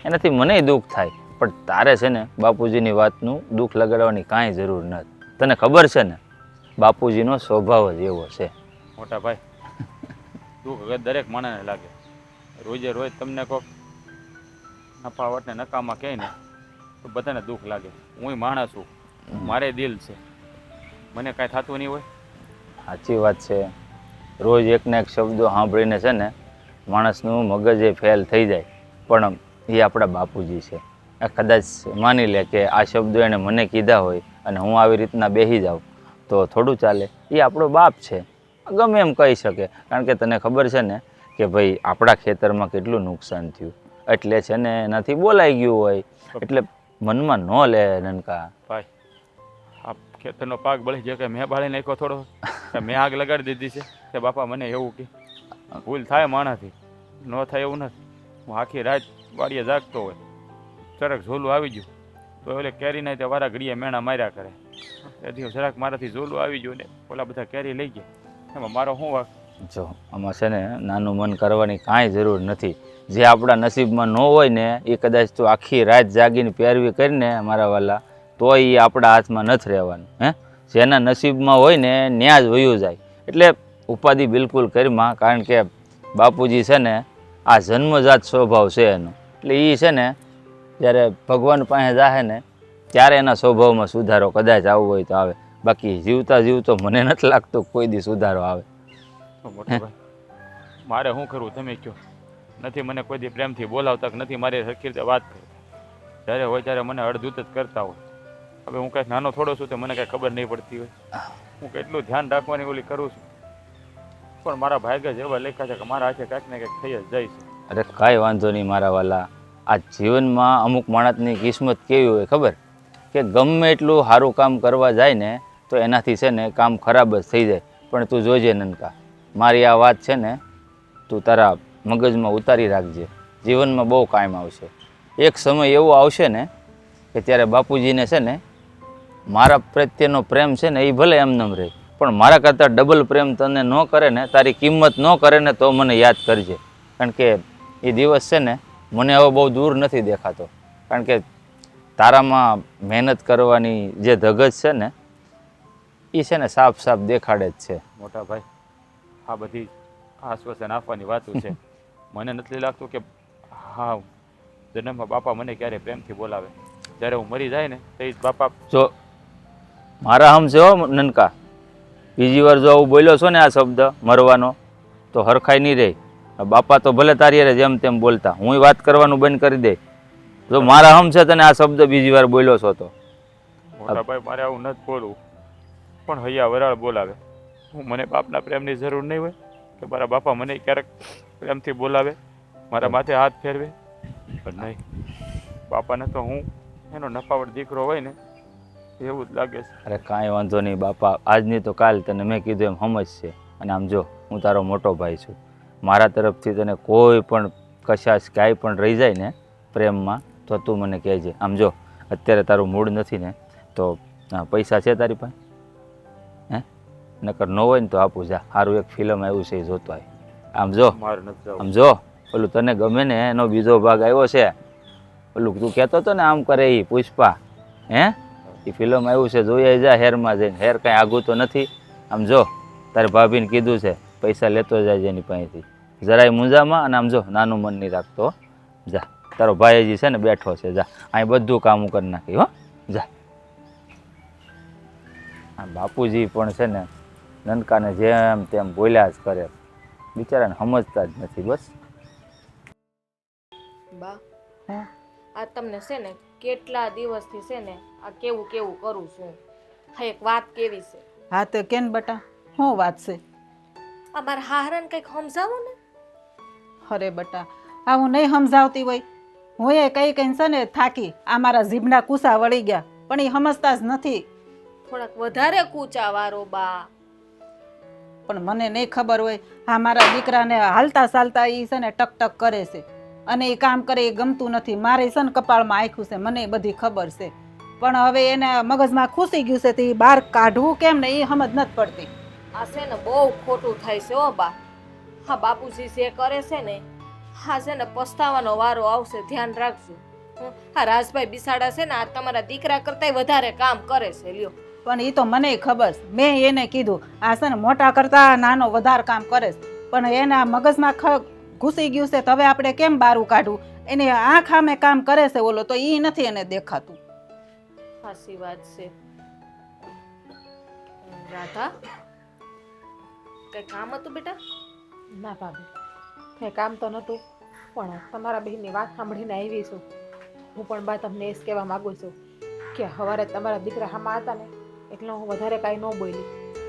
એનાથી મને દુઃખ થાય. પણ તારે છે ને બાપુજીની વાતનું દુઃખ લગાડવાની કાંઈ જરૂર નથી. તને ખબર છે ને બાપુજીનો સ્વભાવ જ એવો છે. મોટા ભાઈ દુઃખ હવે દરેક માણસને લાગે. રોજે રોજ તમને કોક નફાવટને નકામા કહે ને તો બધાને દુઃખ લાગે. હું માણસ છું, મારે દિલ છે, મને કાંઈ થતું નહીં હોય. સાચી વાત છે. રોજ એકને એક શબ્દો સાંભળીને છે ને માણસનું મગજ એ ફેલ થઈ જાય. પણ એ આપણા બાપુજી છે. કદાચ માની લે કે આ શબ્દો એણે મને કીધા હોય અને હું આવી રીતના બેસી જાઉં તો થોડું ચાલે. એ આપણો બાપ છે, ગમે એમ કહી શકે. કારણ કે તને ખબર છે ને કે ભાઈ આપણા ખેતરમાં કેટલું નુકસાન થયું, એટલે છે ને એનાથી બોલાઈ ગયું હોય. એટલે મનમાં ન લે નનકા. ભાઈ આ ખેતરનો પાક બળી ગયો કે મેં બાળી નાખ્યો થોડો, કે મેં આગ લગાડી દીધી છે કે બાપા મને એવું કે ભૂલ થાય માણાથી, ન થાય એવું નથી. હું આખી રાત વાડીએ જાગતો હોય, જરાક ઝોલું આવી ગયું તો એટલે કેરી નહીં તે વારા ઘડીએ મેણા માર્યા કરે. તેથી જરાક મારાથી ઝોલું આવી ગયું ને ઓલા બધા કેરી લઈ ગયા, એમાં મારો શું વાંક? જો આમાં છે ને નાનું મન કરવાની કાંઈ જરૂર નથી. જે આપણા નસીબમાં ન હોય ને એ કદાચ તું આખી રાત જાગીને પેરવી કરીને મારા વાલા તો એ આપણા હાથમાં નથી રહેવાનું. જેના નસીબમાં હોય ને ત્યાં જ વયું જાય. એટલે ઉપાધિ બિલકુલ કરીમાં, કારણ કે બાપુજી છે ને આ જન્મજાત સ્વભાવ છે એનો. એટલે એ છે ને જ્યારે ભગવાન પાસે જાહે ને ત્યારે એના સ્વભાવમાં સુધારો કદાચ આવવો હોય તો આવે. બાકી જીવતા જીવતો મને નથી લાગતું કોઈ દી સુધારો આવે. મોટા ભાઈ મારે શું કરવું તમે કહો? નથી મને કોઈ દી પ્રેમથી બોલાવતા, નથી મારી સરખી રીતે વાત કરતા. જ્યારે હોય ત્યારે મને અડધૂત જ કરતા હોય. હવે હું કાંઈક નાનો થોડો છું તો મને કાંઈ ખબર નહીં પડતી હોય. હું કેટલું ધ્યાન રાખવાની ઓલી કરું છું, પણ મારા ભાગ્ય જ એવા લેખા છે કે મારા હાથે કાંઈક ને કાંઈક થઈ જ જાય છે. અરે કાંઈ વાંધો નહીં મારા વાલા. આ જીવનમાં અમુક માણસની કિસ્મત કેવી હોય ખબર? કે ગમે એટલું સારું કામ કરવા જાય ને તો એનાથી છે ને કામ ખરાબ જ થઈ જાય. પણ તું જોજે નનકા, મારી આ વાત છે ને તું તારા મગજમાં ઉતારી રાખજે. જીવનમાં બહુ કામ આવશે. એક સમય એવો આવશે ને કે ત્યારે બાપુજીને છે ને મારા પ્રત્યેનો પ્રેમ છે ને એ ભલે એમનેમ રહે, પણ મારા કરતાં ડબલ પ્રેમ તને ન કરે ને, તારી કિંમત ન કરે ને તો મને યાદ કરજે. કારણ કે એ દિવસ છે ને મને હવે બહુ દૂર નથી દેખાતો. કારણ કે તારામાં મહેનત કરવાની જે ધગજ છે ને એ છે ને સાફ સાફ દેખાડે જ છે. મોટા ભાઈ આ બધી આશ્વાસન આપવાની વાતો છે. મને નથી લાગતું કે હા જન્મમાં બાપા મને ક્યારે પ્રેમથી બોલાવે. જ્યારે હું મરી જાય ને તો જ બાપા. જો મારા હમ છે હો નનકા, બીજી વાર જો આવું બોલ્યો છો ને આ શબ્દ મરવાનો તો હરખાઈ નહીં રહે. બાપા તો ભલે તારી યારે જેમ તેમ બોલતા, હું વાત કરવાનું બંધ કરી દે. જો મારા હમ છે તને આ શબ્દ બીજી વાર બોલ્યો છો તો. મોટા ભાઈ મારે આવું નથી બોલવું, પણ હૈયા વરાળ બોલાવે. હું મને બાપના પ્રેમની જરૂર નહીં હોય કે મારા બાપા મને ક્યારેક પ્રેમથી બોલાવે, મારા માથે હાથ ફેરવે, પણ નહીં. બાપાને તો હું એનો નફાવટ દીકરો હોય ને એવું જ લાગે છે. અરે કાંઈ વાંધો નહીં બાપા, આજની તો કાલ તને મેં કીધું એમ સમજ છે. અને આમ જો હું તારો મોટો ભાઈ છું, મારા તરફથી તને કોઈ પણ કશાશ કાંઈ પણ રહી જાય ને પ્રેમમાં તો તું મને કહેજે. આમ જો અત્યારે તારું મૂડ નથી ને તો પૈસા છે તારી પાસે? નકર ન હોય ને તો આપું જા. સારું એક ફિલ્મ આવ્યું છે એ જોતો હોય. આમ જો મારે નથી જવું. આમ જો ઓલું તને ગમે ને એનો બીજો ભાગ આવ્યો છે, ઓલું તું કહેતો હતો ને આમ કરે એ પુષ્પા, એ ફિલ્મ આવ્યું છે, જોઈ જા હેરમાં જઈને. હેર કાંઈ આગું તો નથી. આમ જો તારી ભાભીને કીધું છે પૈસા લેતો જાય એની પાસેથી, જરાય મૂંઝામાં. અને આમ જો નાનું મન નહીં રાખતો. જા તારો ભાઈ હજી છે ને બેઠો છે, જા અહીં બધું કામ કરી નાખી હો, જા. આ બાપુજી પણ છે ને નનકાને જેમ તેમ બોલ્યા જ કરે, બિચારાને સમજતા જ નથી. બસ બા આ તમને છે ને કેટલા દિવસથી છે ને આ કેવું કેવું કરું છું. હા એક વાત કેવી છે. હા તો કેન બટા શું વાત છે? આ મારા હાહરાને કંઈક સમજાવો ને. અરે બટા આ હું નહીં સમજાવતી હોય, હું એ કઈ કઈ છે ને થાકી આ મારા જીભના કુસા વળી ગયા, પણ એ સમજતા જ નથી. થોડાક વધારે કૂચા વારો બા. પણ મને નહીં ખબર હોય, આ મારા દીકરાને હાલતા ચાલતા એ છે ને ટક ટક કરે છે અને એ કામ કરે એ ગમતું નથી. મારે છે ને કપાળમાં આખ્યું છે, મને એ બધી ખબર છે, પણ હવે એને મગજમાં ખુશી ગયું છે તો એ બહાર કાઢવું કેમ ને એ સમજ નથી પડતી. આ છે ને બહુ ખોટું થાય છે હો બા. હા બાપુજી જે કરે છે ને હા છે ને પસ્તાવાનો વારો આવશે, ધ્યાન રાખજો. હા રાજભાઈ બિસાડા છે ને આ તમારા દીકરા કરતાંય વધારે કામ કરે છે લ્યો. પણ એ તો મને ખબર છે. મેં એને કીધું આ છે ને મોટા કરતા નાનો વધારે કામ કરે છે, પણ એના મગજમાં ઘૂસી ગયું છે. તો હવે આપણે કેમ બારું કાઢવું? એને આંખ સામે કામ કરે છે ઓલો, તો એ નથી એને દેખાતું. સાચી વાત છે. રાધા કઈ કામ હતું બેટા? ના ભાભી, કંઈ કામ તો નહોતું, પણ તમારા બહેનની વાત સાંભળીને આવી છું. હું પણ બા તમને એ જ કહેવા માગું છું કે સવારે તમારા દીકરા હામાં હતા ને એટલે હું વધારે કાંઈ ન બોલી,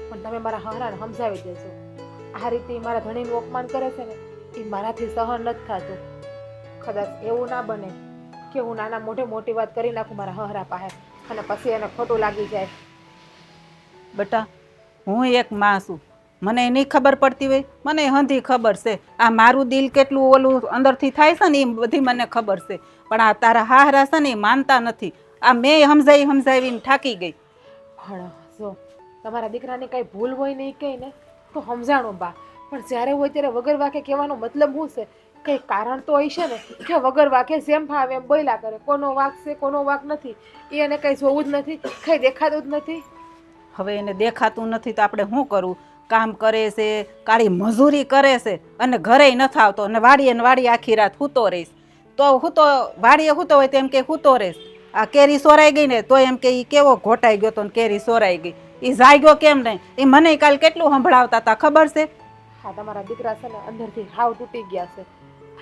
પણ તમે મારા હરાને સમજાવી દેજો. આ રીતે મારા ધણીનું અપમાન કરે છે ને એ મારાથી સહન નથી થતું. કદાચ એવું ના બને કે હું નાના મોઢે મોટી વાત કરી નાખું મારા હરા પાસે અને પછી એને ખોટું લાગી જાય. બેટા હું એક માં છું, મને નહીં ખબર પડતી હોય? મને હંધી ખબર છે. આ મારું દિલ કેટલું ઓલું અંદરથી થાય છે ને એ બધી મને ખબર છે. પણ આ તારા હાહરા છે ને એ માનતા નથી. આ મેં સમજાવીને થાકી ગઈ. પણ જો તમારા દીકરાની કાંઈ ભૂલ હોય નહીં કંઈ ને તો સમજાણું બા, પણ જ્યારે હોય ત્યારે વગર વાકે કહેવાનો મતલબ શું છે? કંઈ કારણ તો હોય છે ને કે વગર વાકે જેમ ફાવે એમ બોલ્યા કરે. કોનો વાક છે કોનો વાક નથી એ એને કંઈ જોવું જ નથી, કંઈ દેખાતું જ નથી. હવે એને દેખાતું નથી તો આપણે શું કરવું? કામ કરે છે, કાળી મજૂરી કરે છે અને ઘરે નથી આવતો, અને વાડીએ આખી રાત સૂતો રહીશ. તો હું તો વાડીએ સૂતો હોય તેમ કે સૂતો રહીશ. આ કેરી સોરાઈ ગઈ ને તો એમ કે એ કેવો ઘોટાઈ ગયો તો ને કેરી સોરાઈ ગઈ. એ જાગ્યો કેમ નહીં? એ મને કાલ કેટલું સંભળાવતા હતા ખબર છે? હા તમારા દીકરા છે ને અંદરથી હાવ તૂટી ગયા છે.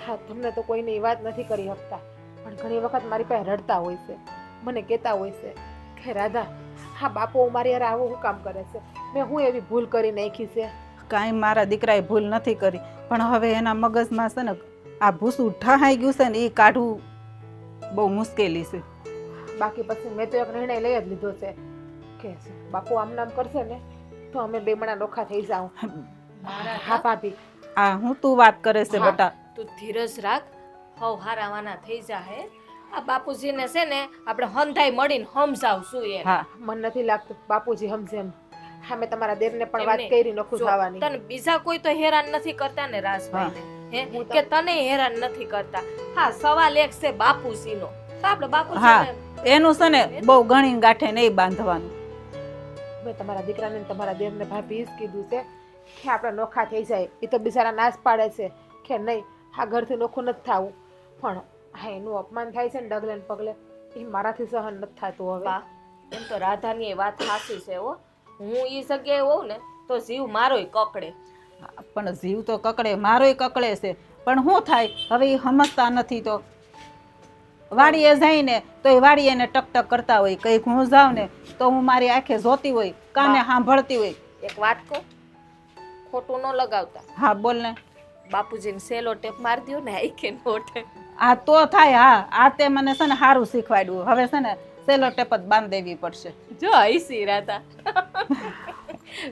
હા તમને તો કોઈને એ વાત નથી કરી શકતા, પણ ઘણી વખત મારી પાસે રડતા હોય છે, મને કહેતા હોય છે કે રાધા હા બાપુ મારી યાર આવું શું કામ કરે છે, મેં હું એવી ભૂલ કરી નાખી છે. કાંઈ મારા દીકરાએ ભૂલ નથી કરી, પણ હવે એના મગજમાં છે ને આ ભૂસું ઠહાઈ ગયું છે ને એ કાઢવું બહુ મુશ્કેલી છે. બાકી પછી મેં તો એક નિર્ણય લઈ જ લીધો છે કે બાપુ આમ નામ કરશે ને તો અમે બેમણા નોખા થઈ જાઉં. હા ભાભી. આ હું તું વાત કરે છે હા. બેટા? તું ધીરજ રાખ, હવ હારાવાના થઈ જાહે. આ બાપુજીને છે ને આપણે હંધાઈ મળીને સમજાવશું એ. હા મને નથી લાગતું બાપુજી સમજે એમ. હા મેં તમારા દેરને પણ વાત એમને કરી નોખું જો, થવાની. તને બીજા કોઈ તો હેરાન નથી કરતા ને રાજભાઈને? હે હું તો- કે તને હેરાન નથી કરતા? હા સવાલ એક છે બાપુજીનો, તો આપણે હા બાપુજીને એનું છે ને બહુ ગણીને ગાંઠે નહીં બાંધવાનું. મેં તમારા દીકરાને ને તમારા દેરને ભાભી જ કીધું છે કે આપણે નોખા થઈ જાય. એ તો બિચારા નાશ પાડે છે કે નહીં આ ઘરથી નોખું નથી થવું, પણ હા એનું અપમાન થાય છે ને ડગલે ને પગલે એ મારાથી સહન નથી થતું હવે. બા, એમ તો રાધાની એ વાત સાચી છે હો. હું ઈ જગ્યાએ હોઉં ને તો જીવ મારોય કકડે. પણ જીવ તો કકડે, મારોય કકડે છે, પણ શું થાય હવે એ સમજતા નથી. તો વાડીએ જઈને તો એ વાડીએ એને ટકટક કરતા હોય, કંઈક હું જાઉં ને તો હું મારી આંખે જોતી હોય, કાને સાંભળતી હોય. એક વાત કહું, ખોટું ન લગાવતા. હા બોલ ને. બાપુજીને સેલો ટેપ મારી દ્યો ને આઈકે નોટે. આ તો થાય. હા આ તે મને છે ને સારું શીખવાડ્યું. હવે છે ને સેલો ટેપ જ બાંધ દેવી પડશે. જો આઈસી રાતા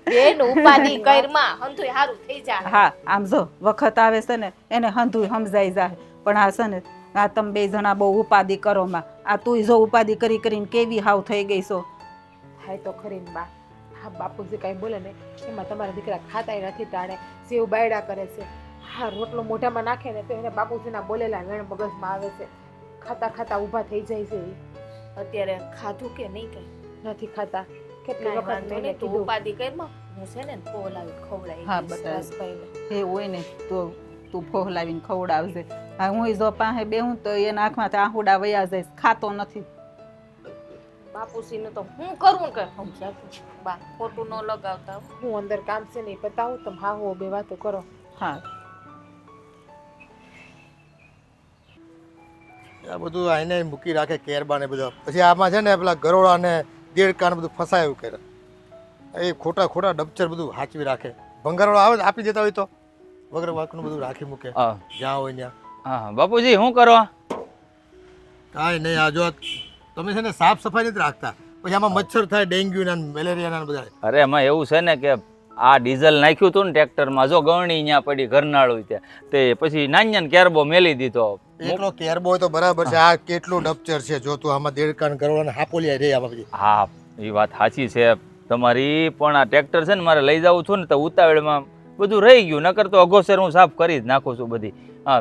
બેન ઉપાધિ કરમાં હંધુય હારું થઈ જાય. હા આમ જો વખત આવે છે ને એને હંધુય સમજાઈ જાય, પણ આ છે ને આ તમે બે જણા બહુ ઉપાધિ કરો માં. આ તું જો ઉપાધિ કરી કરીને કેવી હાવ થઈ ગઈ છો. થાય તો ખરી ને બા. હા બાપુજી કાંઈ બોલે ને એમાં તમારા દીકરા ખાતાય નથી ટાણે, સેવ બાયડા કરે છે. હા રોટલો મોઢામાં નાખે ને તો એને બાપુજીના બોલેલા વેણ મગજમાં આવે છે. ખાતા ખાતા ઊભા થઈ જાય છે એ. અત્યારે ખાધું કે નહીં કઈ? નથી ખાતા. કેટલી કાંઈ વખત વાંધો મેં એને નહીં, તું કીધું. ઉપાધિ કરમાં હું છે ને બોલાવી ખવડાવી હા, દઈશ બતાવી. રાજભાઈને. એ હોય ને તો તું ફોહલાવીને ખવડાવજે. હા હું જો પાસે બેહું તો એના આંખમાંથી આહુડા વયા જાય, ખાતો નથી. બાપુજીને તો હું કરું કે સમજાતું. બા ખોટું ન લગાવતા હો. હું અંદર કામ છે ને એ પતાવું તમે હા હો બે વાતો કરો. હા આ બધું આઈને મૂકી રાખે કેરબા ને બધા, પછી આમાં છે ને પેલા ગરોળા ને દેડકા ને બધું ફસાયું કરે. એ ખોટા ખોટા ડબચર બધું હાચવી રાખે. ભંગારવાળો આવે આપી દેતા હોય તો વગર વાકનું બધું રાખી મૂકે હા જ્યાં હોય ત્યાં. હા બાપુજી શું કરો? કાંઈ નહીં. આ જો તમે છે ને સાફ સફાઈ નથી રાખતા, પછી આમાં મચ્છર થાય, ડેન્ગ્યુ ના મેલેરિયા ના બધા. અરે એમાં એવું છે ને કે આ ડીઝલ નાખ્યું હતું ને ટ્રેક્ટરમાં, જો ગવણી ત્યાં પડી ઘરનાળું ત્યાં, તે પછી નાન્યાને કેરબો મેલી દીધો. એકલો કેરબો હોય તો બરાબર છે. આ કેટલું ડબચર છે જો તું આમાં દેડકા ને ગરોળા ને હાપોલિયા રે આમાં પછી. હા એ વાત સાચી છે તમારી, પણ આ ટ્રેક્ટર છે ને મારે લઈ જવું છું ને તો ઉતાવળમાં બધું રહી ગયું, નકર તો અઘોસર હું સાફ કરી જ નાખું છું બધી. હા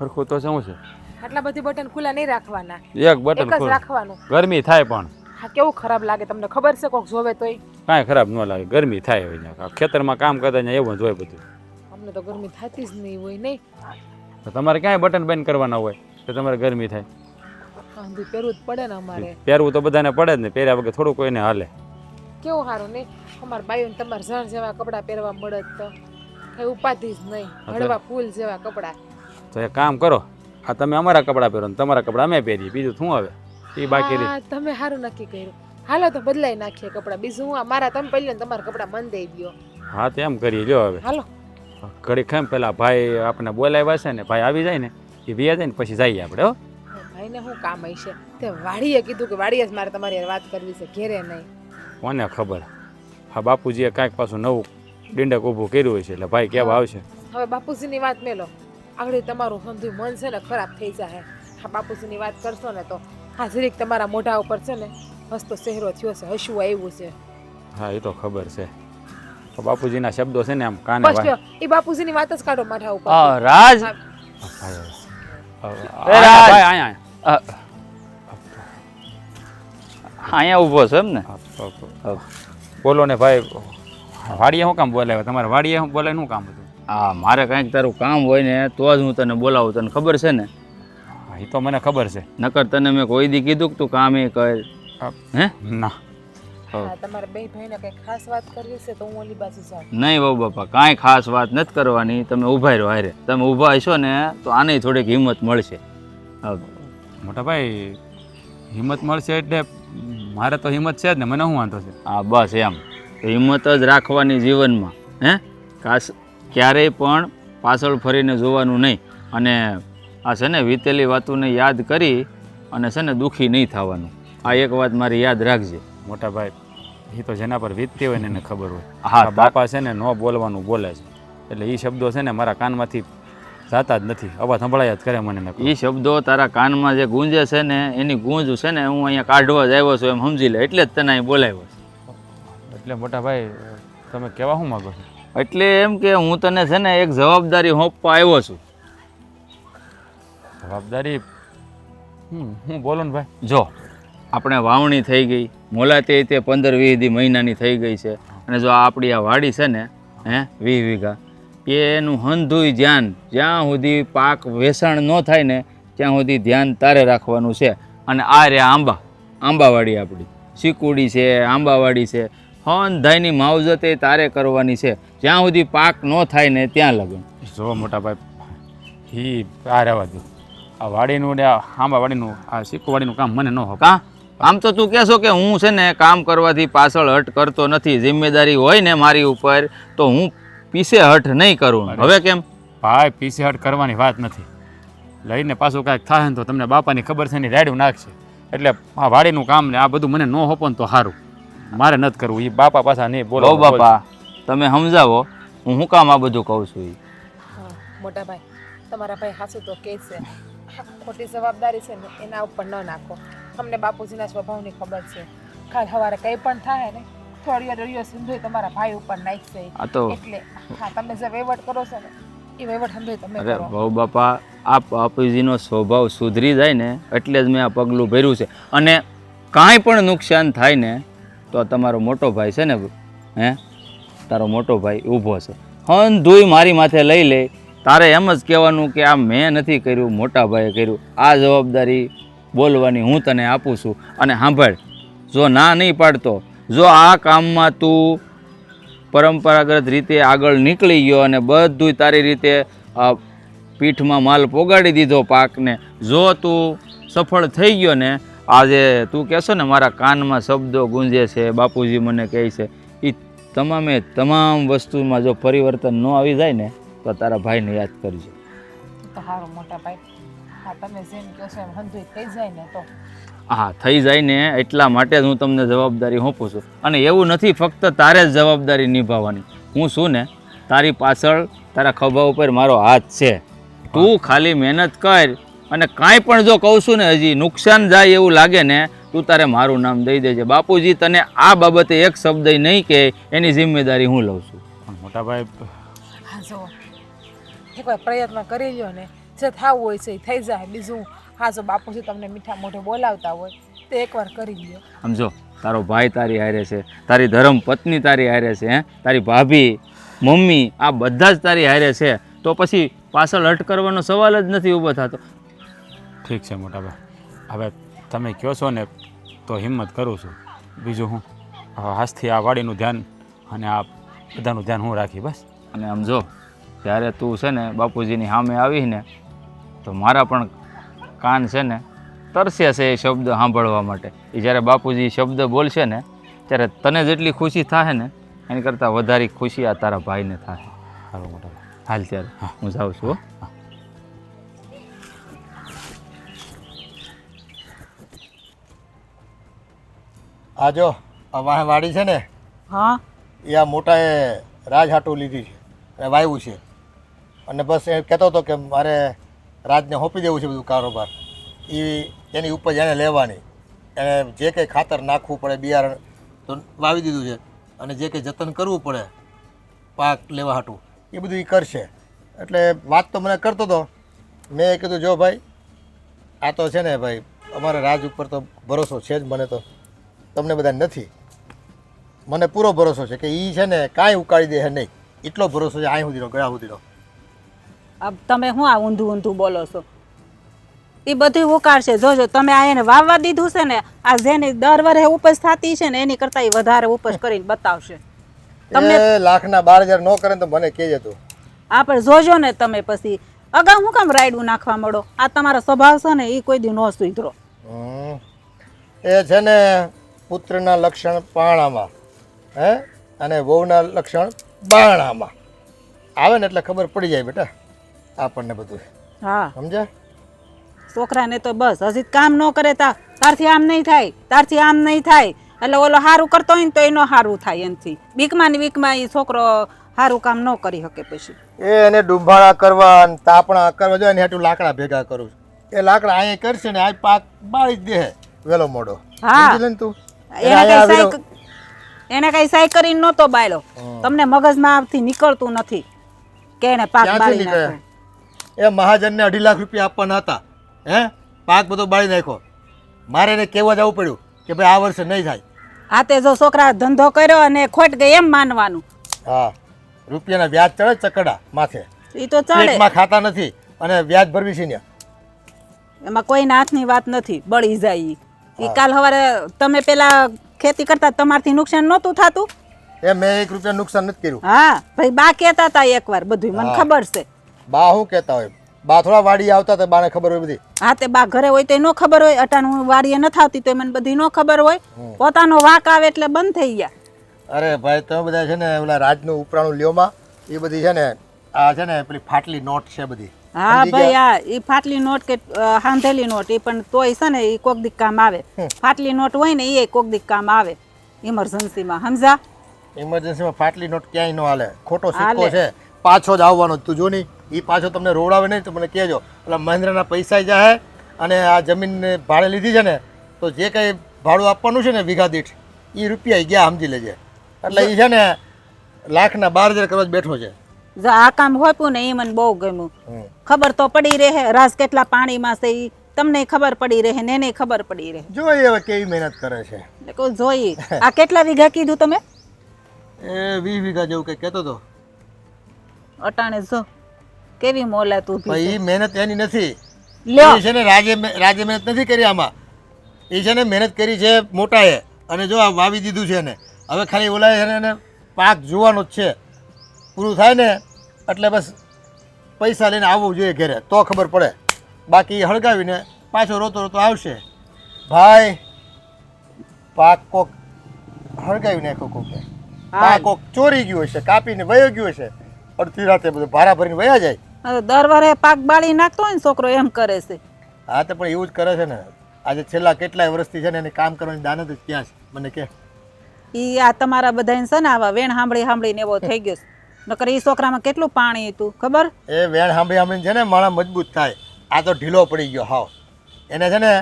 સરખું તો શું છે આટલા બધી બટન ખુલ્લા નહીં રાખવાના, એક એક બટન જ ખોલ રાખવાનું. ગરમી થાય પણ હા, કેવું ખરાબ લાગે તમને ખબર છે, કોક જોવે તોય. કાંઈ ખરાબ ન લાગે ગરમી થાય હોય ને ખેતરમાં કામ કરતા ને એવું જ હોય બધું અમને તો ગરમી થતી જ નહીં હોય નહીં. તો તમારે ક્યાંય બટન બંધ કરવાના હોય તો તમારે ગરમી થાય આંધું પહેરવું જ પડે ને અમારે. પહેરવું તો બધાને પડે જ ને પહેર્યા વગર થોડું કોઈને હાલે કેવું સારું નહીં, અમારા બાઈઓને તમારે જણ જેવા કપડાં પહેરવા મળે તો કઈ ઉપાધિ જ નહીં, હળવા ફૂલ જેવા કપડાં. તો એક કામ કરો આ તમે અમારા કપડાં પહેરો ને તમારા કપડાં અમે પહેરીએ બીજું શું આવે એ બાકી રહી હા, તમે સારું નક્કી કર્યું. હાલો તો બદલાઈ નાખીએ કપડાં. બીજું હું મારા તમે પહેરી લો ને તમારા કપડાં મન દઈ દો. હા તો એમ કરીએ લ્યો હવે હાલો. ઘડી ખામ પેલા ભાઈ આપણે બોલાવ્યા છે ને ભાઈ આવી જાય ને એ વ્યા જાય ને પછી જઈએ આપણે હો ભાઈને શું કામ હશે? તે વાડીએ કીધું કે વાડીએ જ મારે તમારી હારે વાત કરવી છે, ઘેરે નહીં. કોને ખબર હા બાપુજીએ કાંઈક પાછું નવું ડીંડક ઊભું કર્યું હોય છે એટલે ભાઈ કેવા આવશે હવે બાપુજીની વાત મેલો, આગળ તમારું સંધું મન છે ને ખરાબ થઈ જાય. હા, બાપુજીની વાત કરશો ને તો હા જરીક તમારા મોઢા ઉપર છે ને હસતો ચહેરો થયો છે, હસવું આવ્યું છે. હા એ તો ખબર છે તો બાપુજીના શબ્દો છે ને આમ કાને બસ વાય લ્યો, એ બાપુજીની વાત જ કાઢો માથા ઉપર. રાજ ભાઈ અહીંયા અહીંયા ઊભો છે એમ ને બોલો ને ભાઈ વાડીએ શું કામ બોલાવ્યા તમારે વાડીએ શું બોલાય શું કામ હતું હા મારે કાંઈક તારું કામ હોય ને તો જ હું તને બોલાવું, તને ખબર છે ને એ તો મને ખબર છે નકર તને મેં કોઈ દી કીધું કે તું કામ એ કર હે ના હા, તમારે બે ભાઈને કઈ ખાસ વાત કરવી છે તો હું ઓલી બાજુ જાઉં. નહીં બહુ બાપા કાંઈ ખાસ વાત નથી કરવાની, તમે ઊભા રહ્યો હારે, તમે ઊભા હશો ને તો આની થોડીક હિંમત મળશે. હા મોટા ભાઈ હિંમત મળશે એટલે મારે તો હિંમત છે જ ને મને શું વાંધો છે હા બસ એમ તો હિંમત જ રાખવાની જીવનમાં, હે ખાસ ક્યારેય પણ પાછળ ફરીને જોવાનું નહીં, અને આ છે ને વીતેલી વાતોને યાદ કરી અને છે ને દુઃખી નહીં થવાનું. આ એક વાત મારી યાદ રાખજે. મોટા ભાઈ એ તો જેના પર વીતતી હોય ને એને ખબર હોય હા, આ બાપા છે ને ન બોલવાનું બોલે છે એટલે એ શબ્દો છે ને મારા કાનમાંથી જાતા જ નથી, અવાજ સંભળાયા જ કરે મને ને એ શબ્દો તારા કાનમાં જે ગુંજે છે ને એની ગુંજ છે ને હું અહીંયા કાઢવા જ આવ્યો છું એમ સમજી લે, એટલે જ તને અહીં બોલાવ્યો છે. એટલે મોટા ભાઈ તમે કહેવા શું માગો છો એટલે એમ કે હું તને છે ને એક જવાબદારી સોંપવા આવ્યો છું. જવાબદારી હું બોલો ને ભાઈ જો આપણે વાવણી થઈ ગઈ, મોલાતે તે 15-20 મહિનાની થઈ ગઈ છે, અને જો આપણી આ વાડી છે ને 20 વીઘા એનું હંધુય ધ્યાન જ્યાં સુધી પાક વેચાણ ન થાય ને ત્યાં સુધી ધ્યાન તારે રાખવાનું છે. અને આ રે આંબાવાડી આપણી ચીકુડી છે, આંબાવાડી છે, હંધાઈની માવજત એ તારે કરવાની છે જ્યાં સુધી પાક ન થાય ને ત્યાં લગન. જો મોટા ભાઈ એ આ રહેવા દો, આ વાડીનું ને આ આંબાવાડીનું આ શીખવાડીનું કામ મને ન હોય કાં આમ તો તું કહેશો કે હું છે ને કામ કરવાથી પાછળ હટ કરતો નથી, જિમ્મેદારી હોય ને મારી ઉપર તો હું પીછે હટ નહીં કરું. હવે કેમ ભાઈ પીસી હટ કરવાની વાત નથી, લઈને પાછું કાંઈક થાય ને તો તમને બાપાની ખબર છે ને રાડ્યું નાખશે, એટલે આ વાડીનું કામ ને આ બધું મને ન હોપો ને તો સારું, મારે નથી કરવું. એ બાપા પાછા નહીં બોલો બહુ બાપા તમે સમજાવો, હું શું કામ આ બધું કહું છું. હા, મોટા ભાઈ તમારા ભાઈ હાસુ તો કે છે, ખોટી જવાબદારી છે ને એના ઉપર ન નાખો. અમને બાપુજીના સ્વભાવની ખબર છે, કાલ સવારે કંઈ પણ થાય ને થોડી સિંધુ તમારા ભાઈ ઉપર નાખશે. આ તો એટલે હા, તમે જે વહીવટ કરો છો ને એ વહીવટ સમજો તમે અરે કરો. બહુ બાપા આ બાપુજીનો સ્વભાવ સુધરી જાય ને એટલે જ મેં આ પગલું ભર્યું છે. અને કાંઈ પણ નુકસાન થાય ને તો તમારો મોટો ભાઈ છે ને તારો મોટો ભાઈ ઊભો છે, હંધુય મારી માથે લઈ લે. તારે એમ જ કહેવાનું કે આ મેં નથી કર્યું, મોટા ભાઈએ કર્યું. આ જવાબદારી બોલવાની હું તને આપું છું. અને સાંભળ, જો ના નહીં પાડતો, જો આ કામમાં તું પરંપરાગત રીતે આગળ નીકળી ગયો અને બધું તારી રીતે પીઠમાં માલ પોગાડી દીધો પાકને, જો તું સફળ થઈ ગયો ને, આજે તું કહેશો ને મારા કાનમાં શબ્દો ગુંજે છે, બાપુજી મને કહે છે, એ તમામ વસ્તુમાં જો પરિવર્તન ન આવી જાય ને તો તારા ભાઈને યાદ કરજો. તો સારું મોટા ભાઈ, હા તમે જેમ કહો છો એમ હંધુય થઈ જાય ને તો હા થઈ જાય ને એટલા માટે જ હું તમને જવાબદારી સોંપું છું. અને એવું નથી ફક્ત તારે જ જવાબદારી નિભાવવાની, હું છું ને તારી પાછળ તારા ખભા ઉપર મારો હાથ છે. તું ખાલી મહેનત કર, અને કાંઈ પણ જો કહું છું ને હજી નુકસાન જાય એવું લાગે ને તું તારે મારું નામ દઈ દેજે. બાપુજી તને આ બાબતે એક શબ્દ નહીં કે એની જિમ્મેદારી હું લઉં છું. પણ મોટા ભાઈ હા જો એકવાર પ્રયત્ન કરી લ્યો ને જે થવું હોય છે એ થઈ જાય. બીજું હા, જો બાપુજી તમને મીઠા મોઢે બોલાવતા હોય તો એકવાર કરી લ્યો. સમજો તારો ભાઈ તારી હારે છે, તારી ધર્મ પત્ની તારી હારે છે, હે તારી ભાભી મમ્મી આ બધા જ તારી હારે છે, તો પછી પાછળ હટ કરવાનો સવાલ જ નથી ઊભો થતો. ઠીક છે મોટાભાઈ, હવે તમે કહો છો ને તો હિંમત કરું છું. બીજું હું હવે આજથી આ વાડીનું ધ્યાન અને આ બધાનું ધ્યાન હું રાખી બસ. અને સમજો જ્યારે તું છે ને બાપુજીની સામે આવીશ ને તો મારા પણ કાન છે ને તરસ્યા છે એ શબ્દ સાંભળવા માટે. એ જ્યારે બાપુજી શબ્દ બોલશે ને ત્યારે તને જેટલી ખુશી થાય ને એની કરતાં વધારે ખુશી આ તારા ભાઈને થાય. સારું મોટાભાઈ. હાલ ત્યારે હું જાઉં છું હો. આ જો આ વાડી છે ને હા એ આ મોટાએ રાજ હાટું લીધી છે અને વાવ્યું છે, અને બસ એ કહેતો હતો કે મારે રાજને સોંપી દેવું છે બધું કારોબાર. એની ઉપજ એને લેવાની, એને જે કંઈ ખાતર નાખવું પડે બિયારણ તો વાવી દીધું છે, અને જે કંઈ જતન કરવું પડે પાક લેવા હાટું એ બધું એ કરશે. એટલે વાત તો મને કરતો હતો, મેં કીધું જો ભાઈ આ તો છે ને ભાઈ અમારા રાજ ઉપર તો ભરોસો છે જ મને, તો તમને બધા નથી. મને પૂરો ભરોસો છે કે એ છે ને કાંઈ ઉકાળી દે નહીં, એટલો ભરોસો છે અહીં સુધીનો ગયા સુધીનો. અબ તમે શું આ ઊંધું ઊંધું બોલો છો? એ બધું ઉકાળશે. જોજો તમે આ એને વાવવા દીધું છે ને, આ જેની દર વર્ષે ઉપજ થતી છે ને એની કરતાં એ વધારે ઉપજ કરીને બતાવશે તમને. એ લાખના 12,000 ન કરે ને તો મને કહેજે તું. આપણે જોજો ને તમે પછી અગાઉ હું કામ રાયડું નાખવા મળો? આ તમારો સ્વભાવ છે ને એ કોઈ દી ન સુધરો. એ છે ને પુત્રના લક્ષણ પાણામાં, હે, અને વહુના લક્ષણ બારણામાં આવે ને એટલે ખબર પડી જાય બેટા આપણને બધું. હા સમજ્યા? છોકરાને તો બસ હજી કામ ન કરે તારથી આમ નહીં થાય, તારથી આમ નહીં થાય, એટલે ઓલો સારું કરતો હોય ને તો એનો સારું થાય. એનાથી બીકમાં ને બીકમાં એ છોકરો સારું કામ ન કરી શકે. પછી એને ડુંભાળા કરવા અને તાપણા કરવા જોઈએ ને હાટું લાકડા ભેગા કરું છું. એ લાકડા અહીંયા કરશે ને આ પાક બાળી જ દે વેલો મોડો. હા. સમજી લે ને તું. એને કઈ સાઈ કરીને નહોતો બાયલો. તમને મગજમાં આવતી નીકળતું નથી કે એને પાક ક્યાંથી બાળી નીકળે? નાખો. એ મહાજનને 2.5 લાખ રૂપિયા આપવાના હતા, હે, પાક બધો બાળી નાખ્યો. મારે એને કહેવા જવું પડ્યું કે ભાઈ આ વર્ષે નહીં થાય. આ તે જો છોકરા ધંધો કર્યો અને ખોટ ગઈ એમ માનવાનું. હા, રૂપિયાના વ્યાજ ચડે ચકડા માથે, એ તો ચડે, પેટમાં ખાતા નથી અને વ્યાજ ભરવી છે ને. એમાં કોઈના હાથની વાત નથી, બળી જાય ઈ. ઈ કાલ સવારે તમે પેલા ખેતી કરતા તમારથી નુકસાન નહોતું થતું? એ મેં 1 રૂપિયા નુકસાન નથી કર્યું. હા ભાઈ, બા કહેતા હતા એકવાર બધું, મને ખબર છે. બા શું કહેતા હોય? બા થોડા વાડી આવતા હતા, બાને ખબર હોય બધી. હા, તે બા ઘરે હોય તો ન ખબર હોય, અટાણું વાડીએ ન આવતી તો મને બધી ન ખબર હોય. પોતાનો વાંક આવે એટલે બંધ થઈ ગયા. અરે ભાઈ તમે બધા છે ને ઓલા રાજનું ઉપરાણું લ્યોમાં એ બધી છે ને આ છે ને પેલી ફાટલી નોટ છે બધી. હા ભાઈ, હા એ ફાટલી નોટ કે હાંધેલી નોટ એ પણ તોય છે ને એ કોક દીક કામ આવે. ફાટલી નોટ હોય ને એ કોક દીક કામ આવે ઇમરજન્સીમાં, સમજા? ઇમરજન્સીમાં ફાટલી નોટ ક્યાંય ન હાલે. ખોટો સિક્કો છે, પાછો જ આવવાનો. તું જો નહીં એ પાછો તમને રોવડાવે નહીં તો મને કહેજો. ઓલા મહેન્દ્રના પૈસા જાય અને આ જમીન ભાડે લીધી છે ને તો જે કંઈ ભાડું આપવાનું છે ને વીઘા દીઠ એ રૂપિયા ગયા, સમજી લેજે. એટલે એ છે ને લાખના 12,000 કરવા જ બેઠો છે. જો આ કામ હોપ્યું ને એ મને બહુ ગમ્યું. ખબર તો પડી રહે રાજ કેટલા પાણીમાં છે, ઈ તમને ખબર પડી રહે ને એને ખબર પડી રહે. જોઈએ હવે કેવી મહેનત કરે છે. એટલે કહું જોઈએ. આ કેટલા વીઘા કીધું તમે? એ 20 વીઘા જેવું કંઈ કહેતો હતો. અટાણે જો કેવી મોલાત ઊભી પણ છે. એ મહેનત એની નથી. લ્યો એ છે ને રાજે મહેનત નથી કરી આમાં. એ છે ને મહેનત કરી છે મોટાએ, અને જો આ વાવી દીધું છે ને હવે ખાલી ઓલા છે ને એને પાક જોવાનો જ છે. પૂરું થાય ને એટલે બસ પૈસા લઈને આવવું જોઈએ ઘરે તો ખબર પડે. બાકી હળગાવીને પાછો રોતો રોતો આવશે. ભાઈ પાક કોક હળગાવી નાખો કોકે, પાક કોક ચોરી ગયું હશે, કાપીને વયો ગયું હશે, અડધી રાતે બધું ભારા ભરીને વયા જાય. હવે દર વરે પાક બાળી નાખતો હોય ને છોકરો એમ કરે છે. હા તો પણ એવું જ કરે છે ને. આજે છેલ્લા કેટલાય વર્ષથી છે ને એને કામ કરવાની દાનત જ ક્યાં છે મને કે. ઈ આ તમારા બધાને છે ને આવા વેણ સાંભળીને એવો થઈ ગયો છે. નકર ઈ છોકરામાં કેટલું પાણી હતું ખબર? એ વેણ સાંભળીને છે ને માણસ મજબૂત થાય. આ તો ઢીલો પડી ગયો હાવ. એને છે ને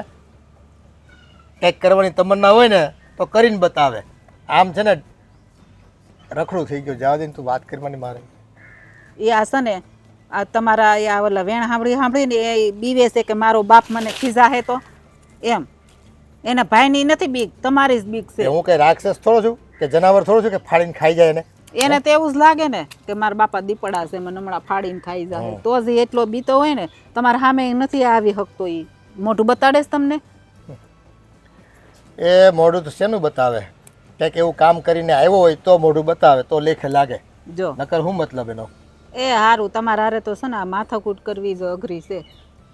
કંઈક કરવાની તમન્ના હોય ને તો કરીને બતાવે. આમ છે ને રખડું થઈ ગયું. જવા દે ને તું વાત કરવાની મારે. એ આ છે ને આ તમારા આ ઓલા વેણ સાંભળીને એ બીવે છે કે મારો બાપ મને ખીજાહે તો એમ. એના ભાઈની નથી બીક, તમારી જ બીક કે છે. હું કઈ રાક્ષસ થોડો છું કે જનાવર થોડો છું કે ફાડીને ખાઈ જાય એને? એને તો એવું જ લાગે ને કે મારા બાપા દીપડા છે, મને હમણાં ફાડીને ખાઈ જાય. તો જ ઈ એટલો બીતો હોય ને, તમારા સામે નથી આવી શકતો. એ મોઢું બતાડે છે તમને? એ મોઢું તો શેનું બતાવે? કંઈક એવું કામ કરીને આવ્યો હોય તો મોઢું બતાવે, તો લેખે લાગે. જો નકર શું મતલબ એનો? એ હારું, તમારા હારે તો છે ને આ માથાકૂટ કરવી જ અઘરી છે.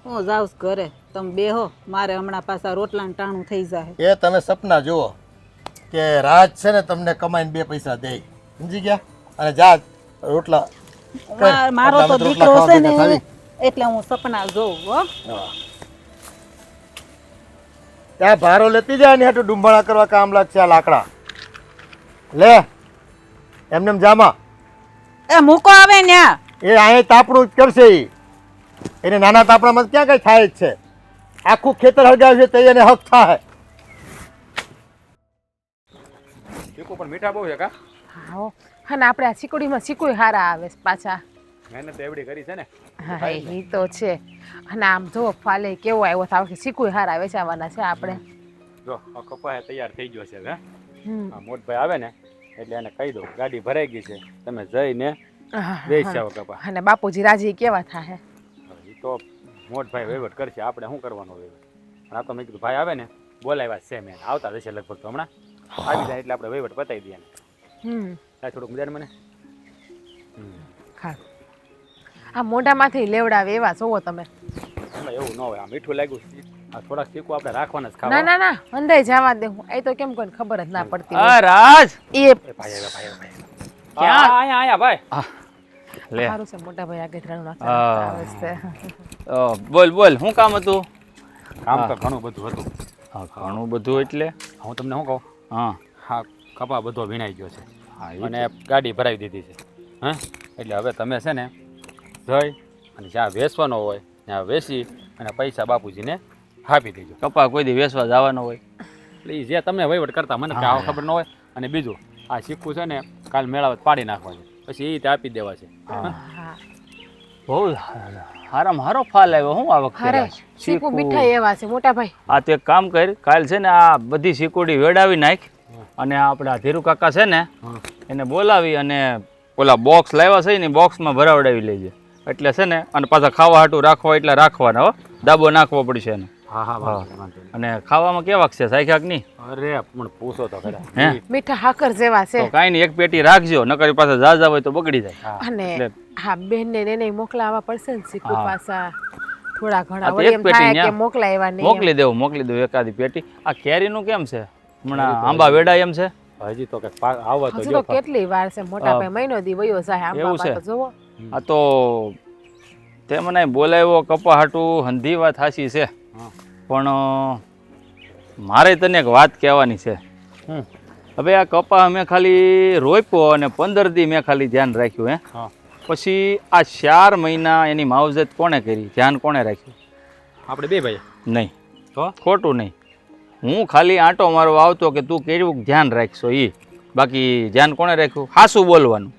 હું જાઉં છું ઘરે, તમે બેહો, મારે હમણાં પાછા રોટલાનું ટાણું થઈ જાય. એ તમે સપના જુઓ કે રાજ છે ને તમને કમાઈને 2 પૈસા દે, સમજી ગયા? અને જા રોટલા કર. મારો તો એટલે અમે દીકરો રોટલા છે ખાવા ભેગા ને થાવી. એટલે હું સપના જોઉં હો. ત્યાં ભારો લેતી જાય ને હાટું ડુંબાળા કરવા કામ લાગશે આ લાકડા. લે એમને જામા એ મૂકો આવે ન્યા. એ અહીંયા તાપણું જ કરશે. એને નાના તાપણામાં ક્યાં કઈ થાય જ છે? આખું ખેતર હળગાવશે તો એને હક થાય. ચીકુ પણ મીઠા બહુ છે કા? હા અને આપણે આ ચીકુડીમાં ચીકુય હારા આવે છે પાછા. મહેનત એવડી કરી છે ને. હા એ તો છે. અને આમ જો ફાલે કેવો આવ્યો થાવ કે ચીકુય હારા વેચાવાના છે આપણે. જો આ કપા તૈયાર થઈ ગયો છે હવે. હમ. આ મોટભાઈ આવે ને એટલે એને કહી દો ગાડી ભરાઈ ગઈ છે, તમે જઈને વેચી આવો કપા. અને બાપુજી રાજી કેવા થાય? એ તો મોટભાઈ વહીવટ કરશે, આપણે શું કરવાનો વહીવટ? આ તો મેં કીધું ભાઈ આવે ને બોલાવ્યા છે, મેં આવતા જશે લગભગ તો હમણાં આવી જાય એટલે આપણે વહીવટ પતાવી દઈએ. હમ. થોડુંક મજા મને. ખા આ મોઢામાંથી લેવડાવે એવા જોવો તમે. એમાં એવું ન હોય, આ મીઠું લાગ્યું છે, આ થોડાક ચીકુ આપણે રાખવાના જ ના ખાવા. ના ના અંધાઈ જવા દે. હું એ તો કેમ કોઈને ખબર જ ના પડતી હોય. આ રાજ એ એ ભાઈ આવ્યા, ભાઈ આવ્યા. ક્યાં? અહીંયા અહીંયા ભાઈ. લે સારું છે મોટા ભાઈ આગળ રાણું હા. આવે છે. બોલ બોલ, શું કામ હતું? કામ તો ઘણું બધું હતું. હા, ઘણું બધું એટલે? હું તમને શું કહું, હા હા કપા બધો વીણાઈ ગયો છે હા, એ અને ગાડી ભરાવી દીધી છે. હા એટલે હવે તમે છે ને જઈ અને જ્યાં વેચવાનો હોય ત્યાં વેચી અને પૈસા બાપુજીને આપી દેજો. કપા કોઈ દી વેચવા જવાનો હોય? એટલે ઈ જે તમને વહીવટ કરતા મને કે આવો ખબર ન હોય. અને બીજું આ સિક્કું છે ને કાલ મેળાવત પાડી નાખવા છે, પછી એ રીતે આપી દેવા છે. હા બહુ હારામાં હારો ફાલ આવ્યો હું આ વખતે અરે રાજ. ચીકુ મીઠાઈ એવા છે મોટા ભાઈ. આ તો એક કામ કર, કાલ છે ને આ બધી સિક્યુરિટી વેડાવી નાખ અને આપણા ધીરુ કાકા છે ને એને બોલાવી અને ઓલા બોક્સ લાવ્યા છે ને બોક્સમાં ભરાવડાવી લેજે. એટલે છે ને અને પાછા ખાવા હાટું રાખવા એટલે રાખવાના હો, દાબો નાખવો પડશે એને. હા હા વાંધો નહીં. અને ખાવામાં કેવાક છે, સાખ્યાક નહીં? અરે પણ પૂછો તો ખરા. હે મીઠા હાકર જેવા છે. તો કાંઈ નહીં, એક પેટી રાખજો, નકર પાછા ઝાઝા હોય તો બગડી જાય. અને એટલે- હા બેન ને એને મોકલાવા પડશે ને ચીકુ હા. પાછા થોડા ઘણા આ તો વળી એક એમ પેટી થાય કે ન્યા. મોકલાવ્યા નહીં. મોકલી દેવું એકાદી પેટી. આ કેરીનું કેમ છે હમણાં? આંબા વેડાય એમ છે? હજી તો કંઈક આવવા તો હજુ જો તો કેટલી વાર છે મોટા ભાઈ, મહિનો દી વયો જાય આમ એવું બાપા છે? તો જોવો. આ તો તે મને બોલાવ્યો કપા હાટું, હંધી વાત હાચી છે, હા. પણ મારે તને એક વાત કહેવાની છે. હમ. હવે આ કપા અમે ખાલી રોપ્યો અને 15 દી મેં ખાલી ધ્યાન રાખ્યું. હા. પછી આ 4 મહિના એની માવજત કોણે કરી, ધ્યાન કોણે રાખ્યું? આપણે બે ભાઈ નહીં, તો ખોટું નહીં. હું ખાલી આંટો મારવા આવતો કે તું કેવું ધ્યાન રાખશો એ, બાકી ધ્યાન કોણે રાખ્યું? હાસું બોલવાનું.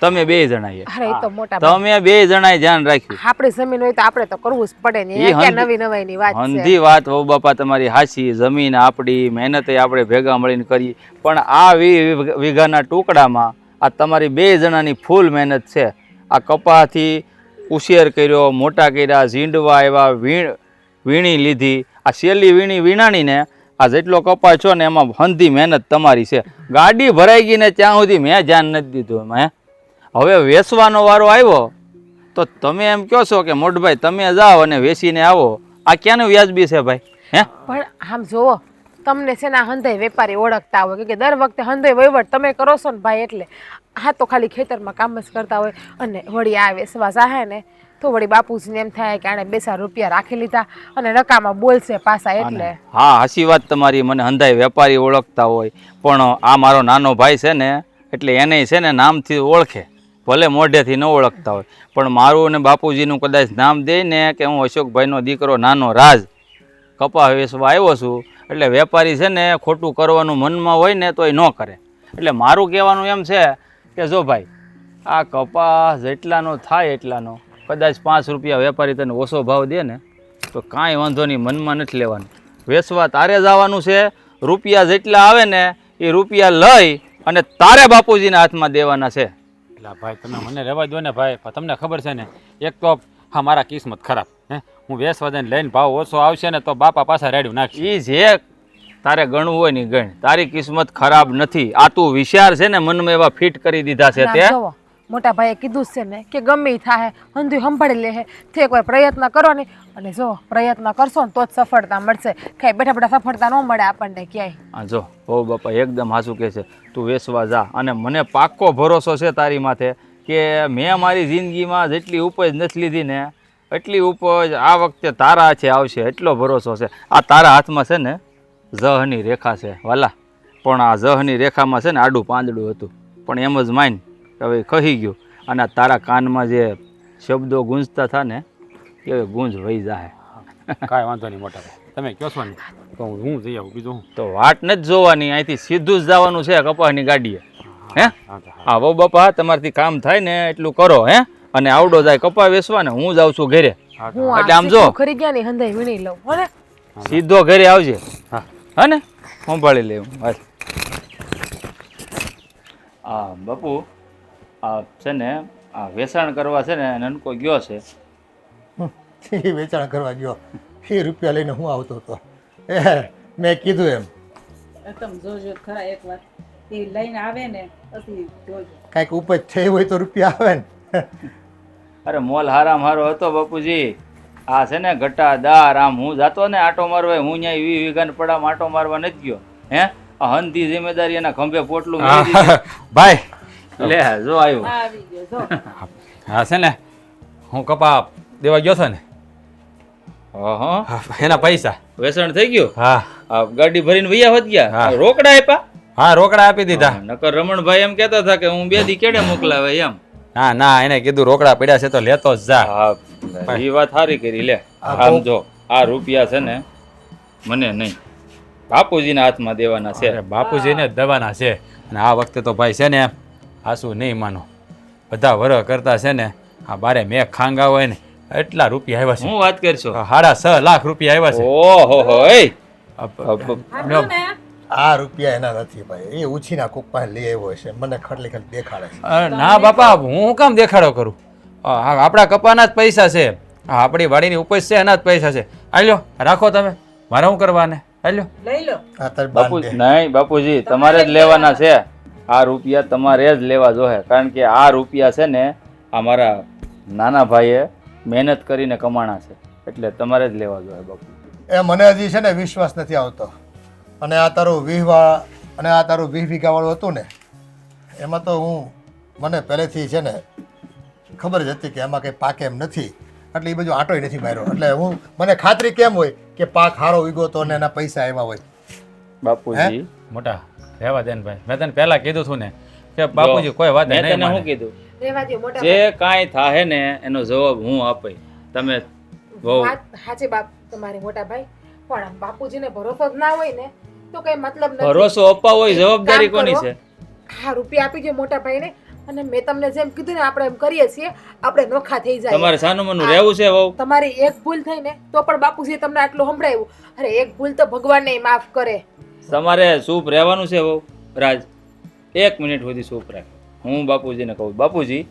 તમે 2 જણાએ, અરે એ તો મોટા ભાઈ તમે 2 જણાએ ધ્યાન રાખ્યું. આપણી જમીન હોય તો આપણે તો કરવું જ પડે ને. ઈ એ ક્યાં હંધી- નવી નવાઈની વાત છે. હંધી વાત હો બાપા તમારી હાચી. જમીન આપણી, મહેનતે આપણે ભેગા મળીને કરી, પણ આ 20 વીઘાના ટુકડામાં આ તમારી 2 જણાની ફૂલ મહેનત છે. આ કપાથી ઉછેર કર્યો, મોટા કર્યા, ઝીંડવા આવ્યા, વીણી લીધી. આ શેલી વીણી વીણાણીને આ જેટલો કપા છો ને એમાં હંધી મહેનત તમારી છે. ગાડી ભરાઈ ગઈ ને ત્યાં સુધી મેં ધ્યાન નથી દીધું એમાં. હવે વેચવાનો વારો આવ્યો તો તમે એમ કહો છો કે મોટભાઈ તમે જાઓ અને વેચીને આવો. આ ક્યાંનું વ્યાજબી છે ભાઈ? હે પણ આમ જોવો તમને છે ને આ હંધાઈ વેપારી ઓળખતા હોય કે દર વખતે હંધાઈ વહીવટ તમે કરો છો ને ભાઈ, એટલે આ તો ખાલી ખેતરમાં કામ જ કરતા હોય અને વળી આ વેસવા જાહે ને તો વળી બાપુજીને એમ થાય કે આણે 2 રૂપિયા રાખી લીધા અને નકામાં બોલશે પાછા. એટલે હા, હાચી વાત તમારી. મને હંધાઈ વેપારી ઓળખતા હોય, પણ આ મારો નાનો ભાઈ છે ને એટલે એને છે ને નામથી ઓળખે, ભલે મોઢેથી ન ઓળખતા હોય. પણ મારું અને બાપુજીનું કદાચ નામ દે ને કે હું અશોકભાઈનો દીકરો નાનો રાજ કપા વેચવા આવ્યો છું, એટલે વેપારી છે ને ખોટું કરવાનું મનમાં હોય ને તો એ ન કરે. એટલે મારું કહેવાનું એમ છે કે જો ભાઈ આ કપાસ જેટલાનો થાય એટલાનો કદાચ 5 રૂપિયા વેપારી તને ઓછો ભાવ દે ને તો કાંઈ વાંધો નહીં, મનમાં નથી લેવાનું. વેચવા તારે જવાનું છે, રૂપિયા જેટલા આવે ને એ રૂપિયા લઈ અને તારે બાપુજીના હાથમાં દેવાના છે. એટલે ભાઈ તમે મને રહેવા દો ને ભાઈ, પણ તમને ખબર છે ને એક તો હા મારા કિસ્મત ખરાબ હે, હું વેસવા જઈને લઈને ભાવ ઓછો આવશે ને તો બાપા પાછા રેડ્યું નાખી. એ જે તારે ગણવું હોય ને ગણ, તારી કિસ્મત ખરાબ નથી. આ તું વિચાર છે ને મનમાં એવા ફિટ કરી દીધા છે તે. જોવો મોટા ભાઈએ કીધું જ છે ને કે ગમે ઈ થાય હંધું સંભાળી લે તે એકવાર પ્રયત્ન કરો ને, અને જો પ્રયત્ન કરશો ને તો જ સફળતા મળશે. કાંઈ બેઠા બેઠા સફળતા ન મળે આપણને ક્યાંય. હા જો બહુ બાપા એકદમ હાચું કહે છે, તું વેચવા જા. અને મને પાક્કો ભરોસો છે તારી માથે કે મેં મારી જિંદગીમાં જેટલી ઉપજ નથી લીધી ને એટલી ઉપજ આ વખતે તારા હાથે આવશે, એટલો ભરોસો છે. આ તારા હાથમાં છે ને જહની રેખા છે વાલા, પણ આ જહની રેખામાં છે ને આડું પાંદડું હતું, પણ એમ જ માન હવે કહી ગયું. અને તારા કાનમાં જે શબ્દો ગુંજતા હતા ને એ ગુંજ વહી જાય. કાંઈ વાંધો નહીં મોટા ભાઈ, તમે કહો છો ને તો હું જઈ આવું, બીજું હું. તો વાટ નથી જોવાની, અહીંથી સીધું જ જવાનું છે કપાસની ગાડીએ. હે હા હા બહુ બાપા, તમારાથી કામ થાય ને એટલું કરો. હે અને આવડો જાય કપા વેચવા ને હું જાઉં છું ઘરે. હું એટલે આમ જો ખરી ગયા ને હંધાઈ વીણી લઉં હો ને. સીધો ઘરે આવજે. હા હા ને સંભાળી લે. હા બાપુ આ છે ને આ વેચાણ કરવા છે ને નનકો ગયો છે. એ વેચાણ કરવા ગયો, એ રૂપિયા લઈને હું આવતો હતો. મેં કીધું એમ તમે જોજો ખરા એક વાર એ લઈને આવે ને પછી જોજો. કાંઈક ઉપજ થઈ હોય તો રૂપિયા આવે ને. અરે મોલ હારામ હારો હતો બાપુજી. આ છે ને ઘટા દાર આમ હું જાતો ને આટો મારવા, હું ત્યાં 20 વીઘાને પડામાં આટો મારવા નથી ગયો. હે આ હંધી જિમ્મેદારી એના ખંભે પોટલું મેળી દીધું. ભાઈ લે જો આવ્યું. આવી ગયો જો. હા છે ને હું કપા દેવા ગયો છો ને હા એના પૈસા વેચાણ થઈ ગયું. હા આ ગાડી ભરીને વૈયા હોત ગયા. હા. રોકડા આપ્યા. હા રોકડા આપી દીધા. નકર રમણભાઈ એમ કહેતા હતા કે હું 2 દી કેડે મોકલાવે એમ. ના ના એને કીધું રોકડા પડ્યા છે તો લેતો જ જા. હા એ વાત સારી કરી. લે આમ જો આ રૂપિયા છે ને મને નહીં, બાપુજીના હાથમાં દેવાના છે. અરે બાપુજીને જ દવાના છે. અને આ વખતે તો ભાઈ છે ને આસુ નહીં માનો, બધા વરહ કરતા છે ને આ બારે મેઘ ખાંગા હોય ને એટલા રૂપિયા આવ્યા છે. હું વાત કરશો 6.5 લાખ રૂપિયા આવ્યા છે. ઓહો એ આટલું ને આ રૂપિયા એના નથી ભાઈ, એ ઉછીના કોક પાસે લઈ આવ્યો છે, મને ખાલી દેખાડે છે. અરે ના બાપા હું કામ દેખાડો કરું? આપણા કપાના જ પૈસા છે, આપણી વાડીની ઉપજ છે એના જ પૈસા છે. આલ્યો રાખો તમે, મારે શું કરવાને? આલ્યો લઈ લો. આ તારી બાપુ બાંધે. નહીં બાપુજી તમારે જ લેવાના છે. આ રૂપિયા તમારે જ લેવા જોઈએ, કારણ કે આ રૂપિયા છે ને આ મારા નાના ભાઈએ મહેનત કરીને કમાણા છે, એટલે તમારે જ લેવા જોઈએ બાપુ. એ મને હજી છે ને વિશ્વાસ નથી આવતો. અને આ તારું 20 વીઘા વાળું હતું ને એમાં તો મને પહેલેથી છે ને ખબર જ હતી કે એમાં કંઈ પાકે એમ નથી, એટલે એ બધું આંટોય નથી માર્યો. એટલે મને ખાતરી કેમ હોય કે પાક સારો વીગો તો ને એના પૈસા આવ્યા હોય. બાપુજી મોટા રહેવા દે ને ભાઈ, મેં તને પહેલા કીધું હતું ને કે બાપુજી કોઈ વાત મેં નહીં તને શું માને. કીધું? રહેવા દો મોટા જે કાંઈ થાય ને એનો જવાબ હું આપે. તમે બહુ વાત સાચી બાપ તમારી મોટા ભાઈ, પણ બાપુજીને ભરોસો જ ના હોય ને તો કઈ મતલબ નથી. ભરોસો અપાવો હોય જવાબદારી કામ કરો. કોની છે? હા રૂપિયા આપી દો મોટા ભાઈને, અને મેં તમને જેમ કીધું ને આપણે એમ કરીએ છીએ, આપણે નોખા થઈ જાય. તમારે સાનું મનું રહેવું છે વહુ? તમારી એક ભૂલ થઈ ને તો પણ બાપુજીએ તમને આટલું સંભળાવ્યું. અરે એક ભૂલ તો ભગવાનને માફ કરે. તમારે ચૂપ રહેવાનું છે વહુ. રાજ 1 મિનિટ સુધી ચૂપ રાખ. હું બાપુજીને કહું, બાપુજી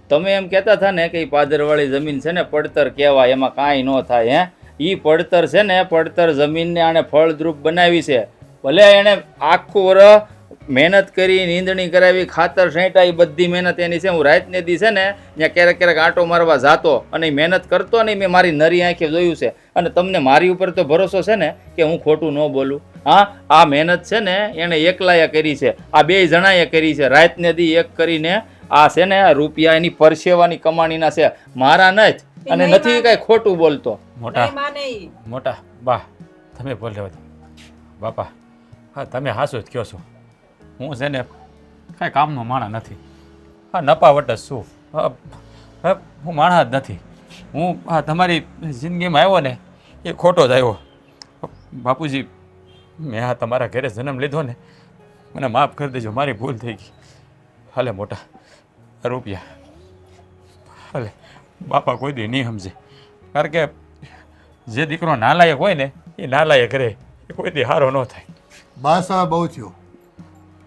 તમે એમ કહેતા હતા ને કે પાદરવાળી જમીન છે ને પડતર કહેવાય, એમાં કાંઈ ન થાય. હે એ પડતર છે ને પડતર જમીનને આણે ફળદ્રુપ બનાવી છે. ભલે એણે આખું વર્ષ મહેનત કરી, નીંદણી કરાવી, ખાતર છાંટ્યા, એ બધી મહેનત એની છે. હું રાતને દી છે ને ત્યાં ક્યારેક ક્યારેક આંટો મારવા જાતો અને મહેનત કરતો નહીં, મેં મારી નરી આંખે જોયું છે. અને તમને મારી ઉપર તો ભરોસો છે ને કે હું ખોટું ન બોલું? હા આ મહેનત છે ને એણે એકલાએ કરી છે, આ 2 જણાએ કરી છે. રાતને દી એક કરીને આ છે ને રૂપિયા એની પરસેવાની કમાણીના છે, મારા નથી. અને નથી કાંઈ ખોટું બોલતો. મોટા નહીં માને ઈ. મોટા બા તમે બોલ રહેવા દો. બાપા હા તમે હાસું જ કહો છો. હું છે ને કાંઈ કામનો માણસ નથી. હા નપાવટ જ છું. હું માણસ જ નથી. હું તમારી જિંદગીમાં આવ્યો ને એ ખોટો જ આવ્યો. બાપુજી મેં તમારા ઘરે જન્મ લીધો ને મને માફ કરી દેજો, મારી ભૂલ થઈ ગઈ. હાલે મોટા રૂપિયા. અરે બાપા કોઈ દી નહીં સમજે, કારણ કે જે દીકરો નાલાયક હોય ને એ નાલાયક રહે, એ કોઈ દી સારો ન થાય. બસ હવે બહુ થયું.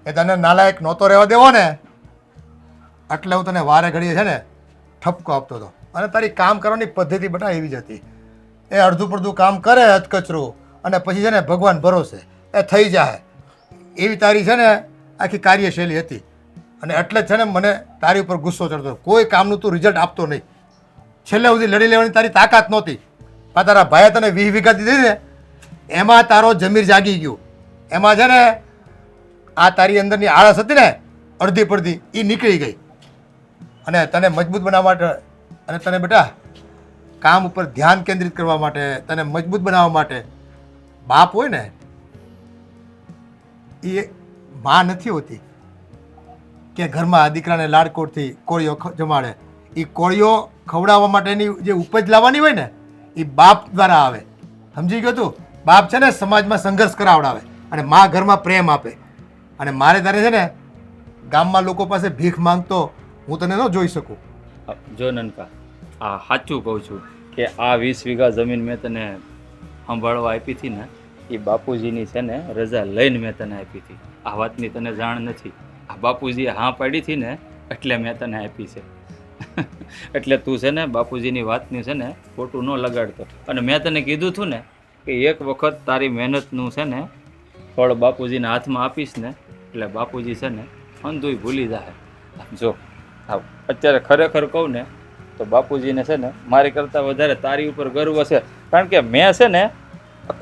એ તને નાલાયક નહોતો રહેવા દેવો ને એટલે હું તને વારે ઘડીએ છે ને ઠપકો આપતો હતો. અને તારી કામ કરવાની પદ્ધતિ બટા એવી જ હતી. એ અડધું પડધું કામ કરે અધકચરું અને પછી છે ને ભગવાન ભરોસે એ થઈ જાય એવી તારી છે ને આખી કાર્યશૈલી હતી. અને એટલે જ છે ને મને તારી ઉપર ગુસ્સો ચડતો. કોઈ કામનું તું રિઝલ્ટ આપતો નહીં. છેલ્લે સુધી લડી લેવાની તારી તાકાત નહોતી. પણ તારા ભાઈએ તને 20 વીઘા દીધી ને એમાં તારો જમીર જાગી ગયું. એમાં છે ને આ તારી અંદરની આળસ હતી ને અડધી પડધી એ નીકળી ગઈ. અને તને મજબૂત બનાવવા માટે અને તને બેટા કામ ઉપર ધ્યાન કેન્દ્રિત કરવા માટે તને મજબૂત બનાવવા માટે બાપ હોય ને એ માં નથી હોતી કે ઘરમાં આ દીકરાને લાડકોડથી કોળીઓ જમાડે. એ કોળીઓ ખવડાવવા માટેની જે ઉપજ લાવવાની હોય ને એ બાપ દ્વારા આવે. સમજી ગયો તું? બાપ છે ને સમાજમાં સંઘર્ષ કરાવડાવે અને માં ઘરમાં પ્રેમ આપે. અને મારે તારે છે ને ગામમાં લોકો પાસે ભીખ માંગતો હું તને ન જોઈ શકું. જો નનકા, આ સાચું કહું છું કે આ 20 વીઘા જમીન મેં તને સંભાળવા આપી હતી ને એ બાપુજીની છે ને રજા લઈને મેં તને આપી હતી. આ વાતની તને જાણ નથી. આ બાપુજીએ હા પાડી હતી ને એટલે મેં તને આપી છે. એટલે તું છે ને બાપુજીની વાતની છે ને ખોટું ન લગાડતો. અને મેં તને કીધું હતું ને કે એક વખત તારી મહેનતનું છે ને ફળ બાપુજીના હાથમાં આપીશ ને એટલે બાપુજી છે ને અંધુય ભૂલી જાય. જો અત્યારે ખરેખર કહું ને તો બાપુજીને છે ને મારી કરતાં વધારે તારી ઉપર ગર્વ છે. કારણ કે મેં છે ને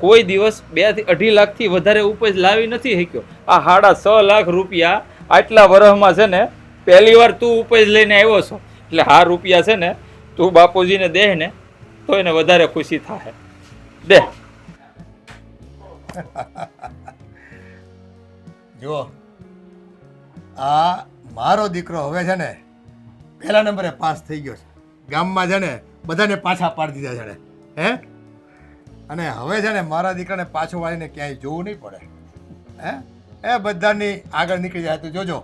કોઈ દિવસ 2 થી 2.5 લાખથી વધારે ઉપજ લાવી નથી શક્યો. આ 6.5 લાખ રૂપિયા આટલા વર્ષમાં છે ને પહેલી વાર તું ઉપજ લઈને આવ્યો છો. એટલે આ રૂપિયા છે ને તું બાપુજીને દે ને તો એને વધારે ખુશી થાય. દે. જુઓ, આ મારો દીકરો હવે છે ને પહેલા નંબરે પાસ થઈ ગયો છે. ગામમાં છે ને બધાને પાછા પાડી દીધા છે ને હે. અને હવે છે ને મારા દીકરાને પાછો વાળીને ક્યાંય જોવું નહીં પડે હે. એ બધાની આગળ નીકળી જાય તો જોજો.